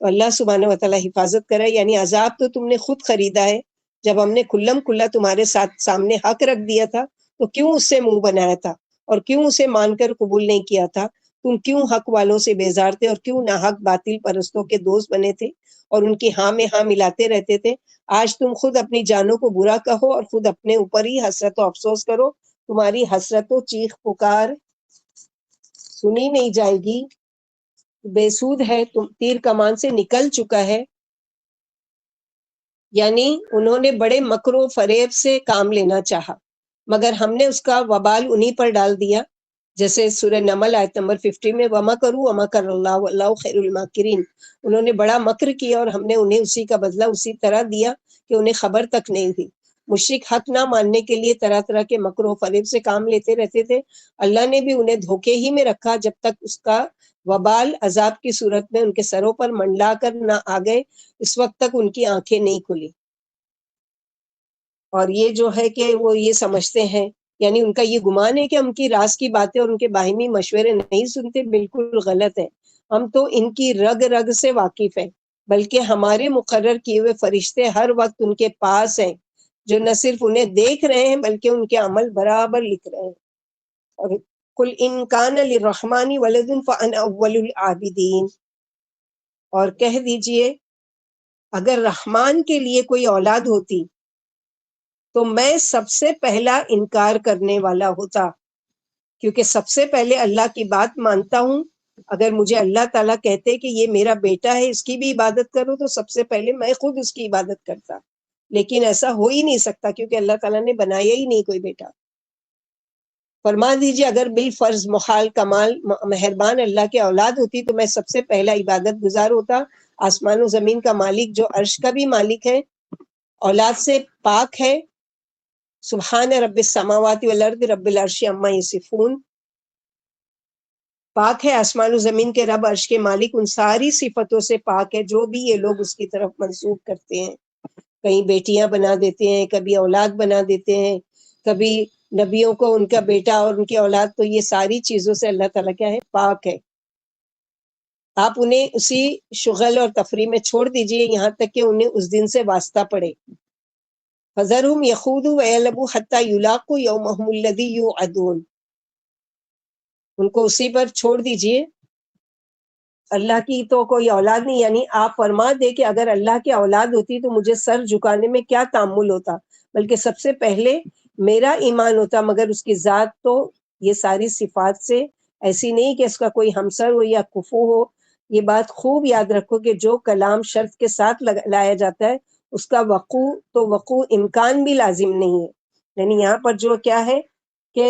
تو اللہ سبحانہ و تعالیٰ حفاظت کرے. یعنی عذاب تو تم نے خود خریدا ہے. جب ہم نے کھلم کھلا تمہارے ساتھ سامنے حق رکھ دیا تھا تو کیوں اس سے منہ بنایا تھا، اور کیوں اسے مان کر قبول نہیں کیا تھا؟ تم کیوں حق والوں سے بیزار تھے، اور کیوں ناحق باطل پرستوں کے دوست بنے تھے اور ان کی ہاں میں ہاں ملاتے رہتے تھے؟ آج تم خود اپنی جانوں کو برا کہو اور خود اپنے اوپر ہی حسرت و افسوس کرو. تمہاری حسرت و چیخ پکار سنی نہیں جائے گی. بے سود ہے، تم تیر کمان سے نکل چکا ہے. یعنی انہوں نے بڑے مکر و فریب سے کام لینا چاہا، مگر ہم نے اس کا وبال انہی پر ڈال دیا. جیسے سورہ نمل آیت نمبر 50 میں وَمَكَرُوا وَمَكَرَ اللَّهُ وَاللَّهُ خَيْرُ الْمَاكِرِينَ، انہوں نے بڑا مکر کیا اور ہم نے انہیں اسی کا بدلہ اسی طرح دیا کہ انہیں خبر تک نہیں تھی. مشرک حق نہ ماننے کے لیے طرح طرح کے مکر و فریب سے کام لیتے رہتے تھے. اللہ نے بھی انہیں دھوکے ہی میں رکھا جب تک اس کا وبال عذاب کی صورت میں ان کے سروں پر منڈلا کر نہ آ گئے، اس وقت تک ان کی آنکھیں نہیں کھلی. اور یہ جو ہے کہ وہ یہ سمجھتے ہیں، یعنی ان کا یہ گمان ہے کہ ہم کی راز کی باتیں اور ان کے باہمی مشورے نہیں سنتے. بالکل غلط ہے. ہم تو ان کی رگ رگ سے واقف ہیں، بلکہ ہمارے مقرر کیے ہوئے فرشتے ہر وقت ان کے پاس ہیں، جو نہ صرف انہیں دیکھ رہے ہیں بلکہ ان کے عمل برابر لکھ رہے ہیں. اور قل ان کان للرحمن ولد فانا اول العابدین، اور کہہ دیجئے اگر رحمان کے لیے کوئی اولاد ہوتی تو میں سب سے پہلا انکار کرنے والا ہوتا، کیونکہ سب سے پہلے اللہ کی بات مانتا ہوں. اگر مجھے اللہ تعالیٰ کہتے کہ یہ میرا بیٹا ہے، اس کی بھی عبادت کرو، تو سب سے پہلے میں خود اس کی عبادت کرتا. لیکن ایسا ہو ہی نہیں سکتا کیونکہ اللہ تعالیٰ نے بنایا ہی نہیں کوئی بیٹا. فرما دیجئے اگر بالفرض محال کمال مہربان اللہ کے اولاد ہوتی تو میں سب سے پہلا عبادت گزار ہوتا. آسمان و زمین کا مالک جو عرش کا بھی مالک ہے، اولاد سے پاک ہے. سبحان رب السماوات والارض رب العرش عما یصفون، پاک ہے آسمان و زمین کے رب، عرش کے مالک، ان ساری صفتوں سے پاک ہے جو بھی یہ لوگ اس کی طرف منسوب کرتے ہیں. کہیں بیٹیاں بنا دیتے ہیں، کبھی اولاد بنا دیتے ہیں، کبھی نبیوں کو ان کا بیٹا اور ان کی اولاد. تو یہ ساری چیزوں سے اللہ تعالیٰ کیا ہے؟ پاک ہے. آپ انہیں اسی شغل اور تفریح میں چھوڑ دیجئے یہاں تک کہ انہیں اس دن سے واسطہ پڑے. فَذَرْهُمْ يَخُوضُوا وَيَلْعَبُوا حَتَّى يُلَاقُوا يَوْمَهُمُ الَّذِي يُوعَدُونَ، ان کو اسی پر چھوڑ دیجئے. اللہ کی تو کوئی اولاد نہیں، یعنی آپ فرما دے کہ اگر اللہ کی اولاد ہوتی تو مجھے سر جھکانے میں کیا تامل ہوتا، بلکہ سب سے پہلے میرا ایمان ہوتا. مگر اس کی ذات تو یہ ساری صفات سے ایسی نہیں کہ اس کا کوئی ہمسر ہو یا کفو ہو. یہ بات خوب یاد رکھو کہ جو کلام شرط کے ساتھ لایا جاتا ہے اس کا وقوع امکان بھی لازم نہیں ہے. یعنی یہاں پر جو کیا ہے کہ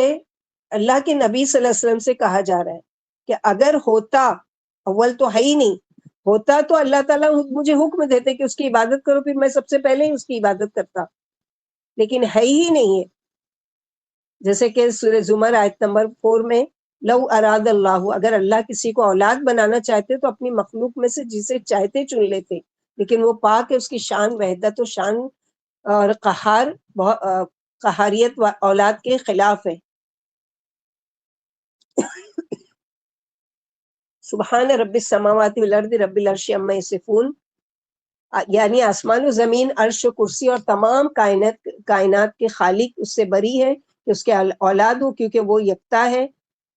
اللہ کے نبی صلی اللہ علیہ وسلم سے کہا جا رہا ہے کہ اگر ہوتا، اول تو ہے ہی نہیں، ہوتا تو اللہ تعالیٰ مجھے حکم دیتے کہ اس کی عبادت کرو، پھر میں سب سے پہلے ہی اس کی عبادت کرتا. لیکن ہے ہی نہیں ہے. جیسے کہ سورہ زمر آیت نمبر 4 میں لو اراد اللہ، اگر اللہ کسی کو اولاد بنانا چاہتے تو اپنی مخلوق میں سے جسے چاہتے چن لیتے. لیکن وہ پاک ہے، اس کی شان وحدت و شان اور قہاریت اولاد کے خلاف ہے. سبحان رب السماوات والارض رب العرش عما یصفون، یعنی آسمان و زمین، عرش و کرسی اور تمام کائنات کے خالق اس سے بری ہے کہ اس کے اولاد ہو، کیونکہ وہ یکتا ہے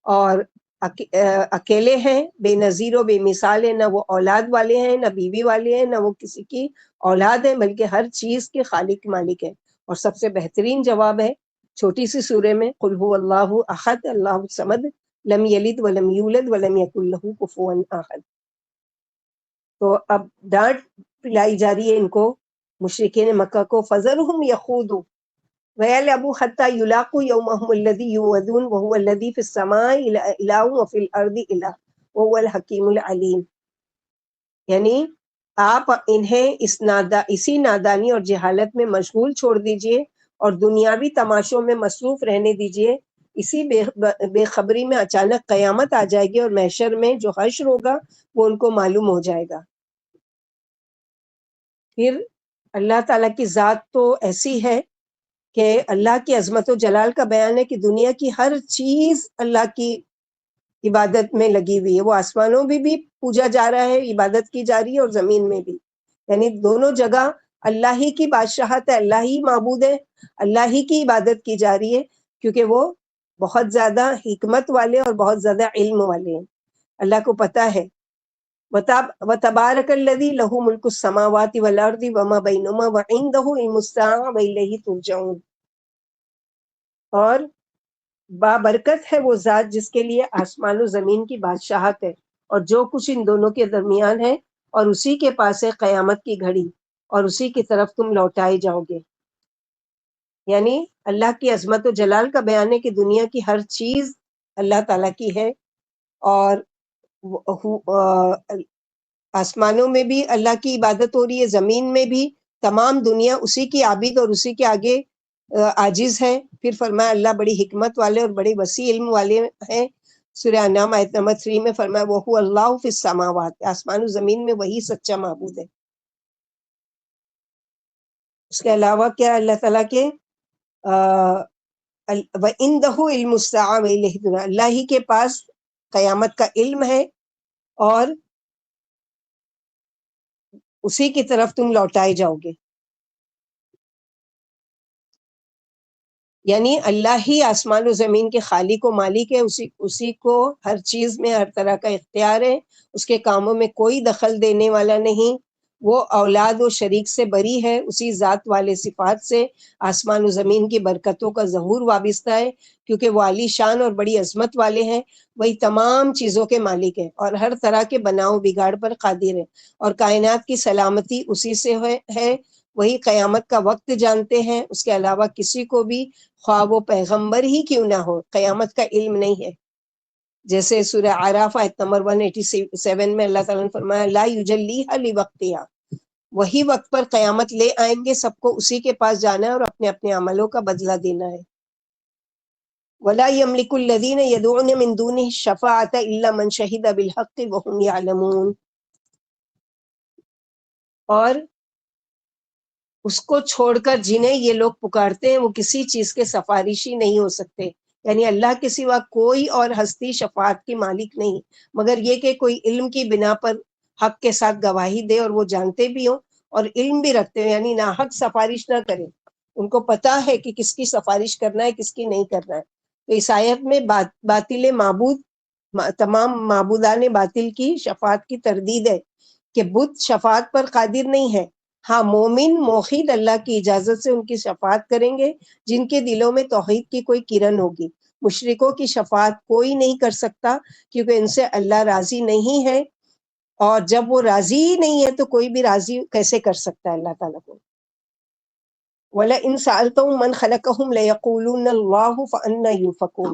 اور اکیلے ہیں، بے نظیر و بے مثال ہے. نہ وہ اولاد والے ہیں، نہ بیوی والے ہیں، نہ وہ کسی کی اولاد ہے، بلکہ ہر چیز کے خالق مالک ہے. اور سب سے بہترین جواب ہے چھوٹی سی سورے میں قل هو اللہ احد اللہ الصمد لم یلد ولم یولد ولم یکن لہ کفوا احد. تو اب ڈانٹ پلائی جا رہی ہے ان کو، مشرکین مکہ کو. فذرہم یخوضوا ویلعبوا حتی یلاقوا یومہم الذی یوعدون وہو الذی فی السماء الہ وفی الارض الہ وہو الحکیم العلیم. یعنی آپ انہیں اسی نادانی اور جہالت میں مشغول چھوڑ دیجئے اور دنیاوی تماشوں میں مصروف رہنے دیجئے. اسی بے خبری میں اچانک قیامت آ جائے گی اور محشر میں جو حشر ہوگا وہ ان کو معلوم ہو جائے گا. پھر اللہ تعالیٰ کی ذات تو ایسی ہے کہ اللہ کی عظمت و جلال کا بیان ہے کہ دنیا کی ہر چیز اللہ کی عبادت میں لگی ہوئی ہے. وہ آسمانوں میں بھی پوجا جا رہا ہے، عبادت کی جا رہی ہے، اور زمین میں بھی. یعنی دونوں جگہ اللہ ہی کی بادشاہت ہے، اللہ ہی معبود ہے، اللہ ہی کی عبادت کی جا رہی ہے، کیونکہ وہ بہت زیادہ حکمت والے اور بہت زیادہ علم والے ہیں. اللہ کو پتہ ہے. وَتَبَارَكَ الَّذِي لَهُ مُلْكُ السَّمَاوَاتِ وَالْأَرْضِ وَمَا بَيْنَهُمَا وَعِندَهُ عِلْمُ السَّاعَةِ وَإِلَيْهِ تُرْجَعُونَ. اور بابرکت ہے وہ ذات جس کے لیے آسمان و زمین کی بادشاہت ہے اور جو کچھ ان دونوں کے درمیان ہے، اور اسی کے پاس ہے قیامت کی گھڑی، اور اسی کی طرف تم لوٹائے جاؤ گے. یعنی اللہ کی عظمت و جلال کا بیان ہے کہ دنیا کی ہر چیز اللہ تعالیٰ کی ہے، اور آسمانوں میں بھی اللہ کی عبادت ہو رہی ہے، زمین میں بھی تمام دنیا اسی کی عابد اور اسی کے آگے عاجز ہے. پھر فرمایا اللہ بڑی حکمت والے اور بڑے وسیع علم والے ہیں. سورہ انعام آیت نمبر 3 میں فرمایا وَهُوَ اللَّهُ فِي السَّمَاوَاتِ، آسمان و زمین میں وہی سچا معبود ہے. اس کے علاوہ کیا اللہ تعالیٰ کے وَعِندَهُ عِلْمُ السَّاعَةِ وَإِلَيْهِ تُرْجَعُونَ، اللہ ہی کے پاس قیامت کا علم ہے اور اسی کی طرف تم لوٹائے جاؤ گے. یعنی اللہ ہی آسمان و زمین کے خالق و مالک ہے، اسی کو ہر چیز میں ہر طرح کا اختیار ہے، اس کے کاموں میں کوئی دخل دینے والا نہیں. وہ اولاد و شریک سے بری ہے، اسی ذات والے صفات سے آسمان و زمین کی برکتوں کا ظہور وابستہ ہے، کیونکہ وہ عالی شان اور بڑی عظمت والے ہیں. وہی تمام چیزوں کے مالک ہیں اور ہر طرح کے بناؤ بگاڑ پر قادر ہے، اور کائنات کی سلامتی اسی سے ہے. وہی قیامت کا وقت جانتے ہیں، اس کے علاوہ کسی کو بھی خواہ وہ پیغمبر ہی کیوں نہ ہو قیامت کا علم نہیں ہے. جیسے سورہ اعراف آیت نمبر 187 میں اللہ تعالیٰ نے فرمایا لا یجلیھا لوقتھا، وہی وقت پر قیامت لے آئیں گے، سب کو اسی کے پاس جانا ہے اور اپنے اپنے عملوں کا بدلہ دینا ہے. ولا یملک الذین یدعون من دونہ الشفاعۃ الا من شہد بالحق وهم یعلمون. اور اس کو چھوڑ کر جنہیں یہ لوگ پکارتے ہیں وہ کسی چیز کے سفارشی نہیں ہو سکتے. یعنی اللہ کے سوا کوئی اور ہستی شفاعت کی مالک نہیں، مگر یہ کہ کوئی علم کی بنا پر حق کے ساتھ گواہی دے اور وہ جانتے بھی ہوں اور علم بھی رکھتے ہیں، یعنی ناحق سفارش نہ کریں. ان کو پتا ہے کہ کس کی سفارش کرنا ہے کس کی نہیں کرنا ہے. تو اس آیت میں باطل معبود، تمام معبودان باطل کی شفاعت کی تردید ہے کہ بت شفاعت پر قادر نہیں ہے. ہاں مومن موحد اللہ کی اجازت سے ان کی شفاعت کریں گے جن کے دلوں میں توحید کی کوئی کرن ہوگی. مشرکوں کی شفاعت کوئی نہیں کر سکتا کیونکہ ان سے اللہ راضی نہیں ہے، اور جب وہ راضی نہیں ہے تو کوئی بھی راضی کیسے کر سکتا ہے اللہ تعالیٰ کو. وَلَئِن سَأَلْتَهُم مَّنْ خَلَقَهُمْ لَيَقُولُنَّ اللَّهُ فَأَنَّىٰ يُؤْفَكُونَ.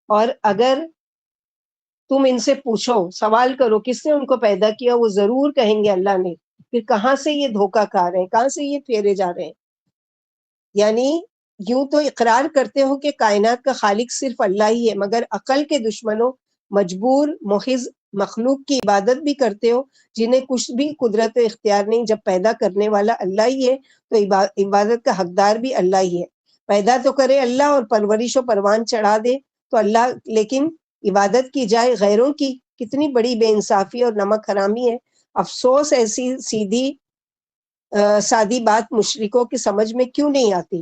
اور اگر تم ان سے پوچھو، سوال کرو کس نے ان کو پیدا کیا، وہ ضرور کہیں گے اللہ نے. پھر کہاں سے یہ دھوکہ کھا رہے ہیں، کہاں سے یہ پھیرے جا رہے ہیں. یعنی یوں تو اقرار کرتے ہو کہ کائنات کا خالق صرف اللہ ہی ہے، مگر عقل کے دشمنوں مجبور محض مخلوق کی عبادت بھی کرتے ہو جنہیں کچھ بھی قدرت و اختیار نہیں. جب پیدا کرنے والا اللہ ہی ہے تو عبادت کا حقدار بھی اللہ ہی ہے. پیدا تو کرے اللہ اور پرورش و پروان چڑھا دے تو اللہ، لیکن عبادت کی جائے غیروں کی. کتنی بڑی بے انصافی اور نمک حرامی ہے. افسوس ایسی سادی بات مشرکوں کی سمجھ میں کیوں نہیں آتی،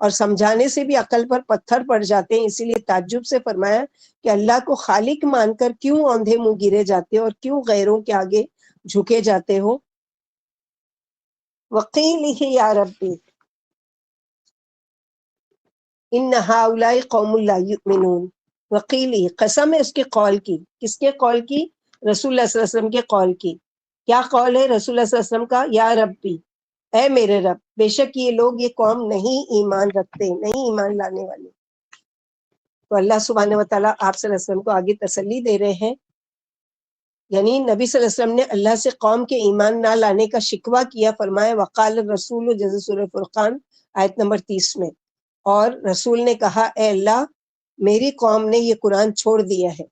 اور سمجھانے سے بھی عقل پر پتھر پڑ جاتے ہیں. اسی لیے تعجب سے فرمایا کہ اللہ کو خالق مان کر کیوں اوندھے منہ گرے جاتے ہو اور کیوں غیروں کے آگے جھکے جاتے ہو. وقیلہ یا ربی ان ہؤلاء قوم لا یؤمنون. وقیلی قسم ہے اس کے قول کی. کس کے قول کی؟ رسول اللہ صلی اللہ علیہ وسلم کے قول کی. کیا قول ہے رسول اللہ صلی اللہ علیہ وسلم کا؟ یا ربی، اے میرے رب، بے شک یہ لوگ، یہ قوم نہیں ایمان رکھتے، نہیں ایمان لانے والے. تو اللہ سبحانہ وتعالیٰ آپ صلی اللہ علیہ وسلم کو آگے تسلی دے رہے ہیں. یعنی نبی صلی اللہ علیہ وسلم نے اللہ سے قوم کے ایمان نہ لانے کا شکوہ کیا. فرمایا وقال الرسول، جیسے سورہ فرقان آیت نمبر 30 میں، اور رسول نے کہا اے اللہ میری قوم نے یہ قرآن چھوڑ دیا ہے.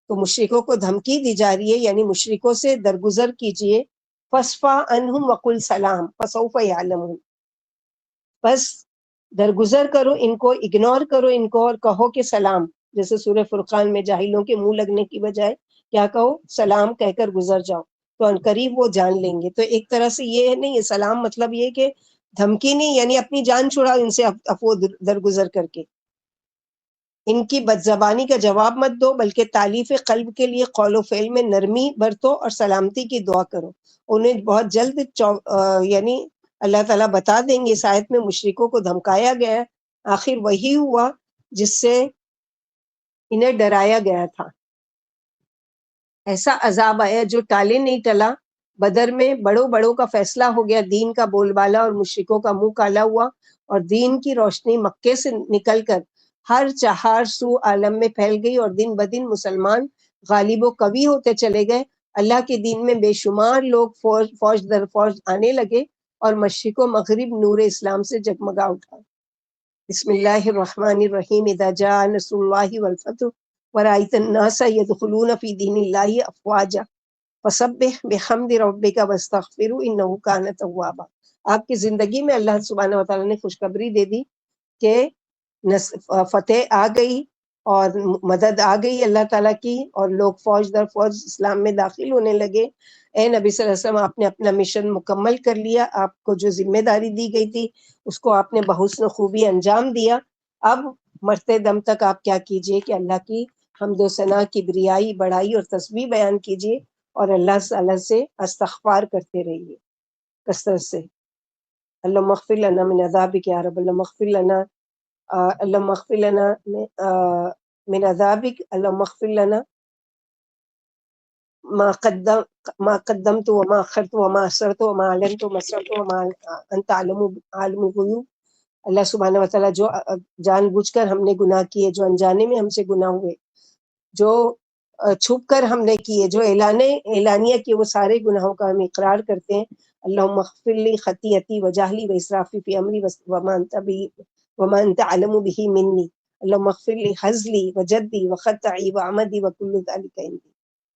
تو مشرکوں کو دھمکی دی جا رہی ہے، یعنی مشرکوں سے درگزر کیجئے. فَاصْفَحْ عَنْهُمْ وَقُلْ سَلَامٌ فَسَوْفَ يَعْلَمُونَ. بس درگزر کرو ان کو، اگنور کرو ان کو اور کہو کہ سلام، جیسے سورہ فرقان میں جاہلوں کے منہ لگنے کی بجائے کیا کہو، سلام کہہ کر گزر جاؤ، تو انقریب وہ جان لیں گے۔ تو ایک طرح سے یہ نہیں ہے سلام مطلب یہ کہ دھمکی نہیں، یعنی اپنی جان چھڑاؤ ان سے افو درگزر کر کے، ان کی بد زبانی کا جواب مت دو، بلکہ تالیف قلب کے لیے قول و فعل میں نرمی برتو اور سلامتی کی دعا کرو۔ انہیں بہت جلد یعنی اللہ تعالیٰ بتا دیں گے، اس آیت میں مشرکوں کو دھمکایا گیا ہے، آخر وہی ہوا جس سے انہیں ڈرایا گیا تھا۔ ایسا عذاب آیا جو ٹالے نہیں ٹلا۔ بدر میں بڑوں بڑوں کا فیصلہ ہو گیا، دین کا بول بالا اور مشرکوں کا منہ کالا ہوا، اور دین کی روشنی مکے سے نکل کر ہر چہار سو عالم میں پھیل گئی، اور دن بدن مسلمان غالب و قوی ہوتے چلے گئے۔ اللہ کے دین میں بے شمار لوگ فوج در فوج آنے لگے، اور مشرق و مغرب نور اسلام سے جگمگا اٹھا۔ بسم اللہ الرحمن الرحیم، اذا جاء نصر اللہ والفتح ورأیت الناس يدخلون فی دین اللہ افواجا فسبح بحمد ربک واستغفروا انہ کان توابا۔ آپ کی زندگی میں اللہ سبحانہ وتعالیٰ نے خوشخبری دے دی کہ فتح آ گئی اور مدد آ گئی اللہ تعالیٰ کی، اور لوگ فوج در فوج اسلام میں داخل ہونے لگے۔ اے نبی صلی اللہ علیہ وسلم، آپ نے اپنا مشن مکمل کر لیا، آپ کو جو ذمہ داری دی گئی تھی اس کو آپ نے بحسن خوبی انجام دیا۔ اب مرتے دم تک آپ کیا کیجئے کہ اللہ کی حمد و ثنا، کبریائی، بڑائی اور تسبیح بیان کیجئے، اور اللہ تعالیٰ سے استغفار کرتے رہیے کثرت سے۔ اللہم اغفر لنا من عذابک یا رب، اللہم اغفر لنا، اللہم اغفر لنا من عذابک، اللہم اغفر لنا ما قدمت وما اخرت وما اسررت وما اعلنت وما اسررت وما انت عالم الغیوب۔ اللہ سبحانہ وتعالیٰ جو جان بوجھ کر ہم نے گناہ کیے، جو انجانے میں ہم سے گناہ ہوئے، جو چھپ کر ہم نے کیے، جو اعلانیہ کیے، وہ سارے گناہوں کا ہم اقرار کرتے ہیں۔ اللہم اغفر لی خطیئتی وجہلی واسرافی فی امری وما انت علم به منی، اللہم اغفر لی حزلی وجدی وخطئی وعمدی وکل ذلک عندی۔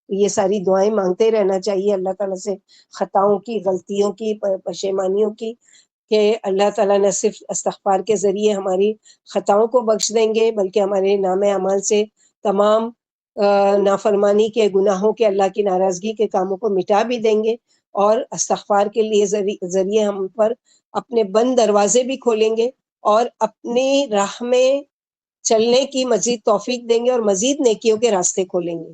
یہ ساری دعائیں مانگتے رہنا چاہیے اللہ تعالیٰ سے، خطاؤں کی، غلطیوں کی، پشیمانیوں کی، کہ اللہ تعالیٰ نہ صرف استغفار کے ذریعے ہماری خطاؤں کو بخش دیں گے، بلکہ ہمارے نام اعمال سے تمام نافرمانی کے، گناہوں کے، اللہ کی ناراضگی کے کاموں کو مٹا بھی دیں گے، اور استغفار کے لیے ذریعے ہم پر اپنے بند دروازے بھی کھولیں گے، اور اپنی راہ میں چلنے کی مزید توفیق دیں گے، اور مزید نیکیوں کے راستے کھولیں گے۔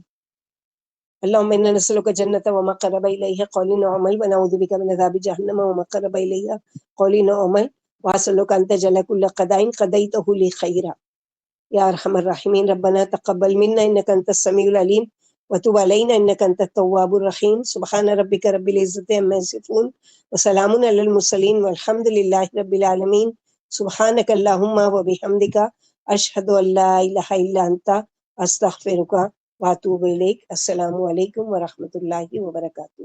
اللہم انا نسألک جنۃ وما قرب الیہا قول و عمل ونعوذ بک من عذاب جہنم وما قرب الیہا قول و عمل واسألک ان تجعل کل قضاء قضیتہ لی خیرا یا ارحم الراحمین۔ ربنا تقبل منا انک انت السمیع العلیم وتب علینا انک انت التواب الرحیم۔ سبحان ربک رب العزۃ عما یصفون وسلام علی المرسلین والحمد للہ رب العالمین۔ سبحانک اللہم وبحمدک، اشہد ان لا الہ الا انت، استغفرک واتوب الیک۔ السلام علیکم ورحمۃ اللہ وبرکاتہ۔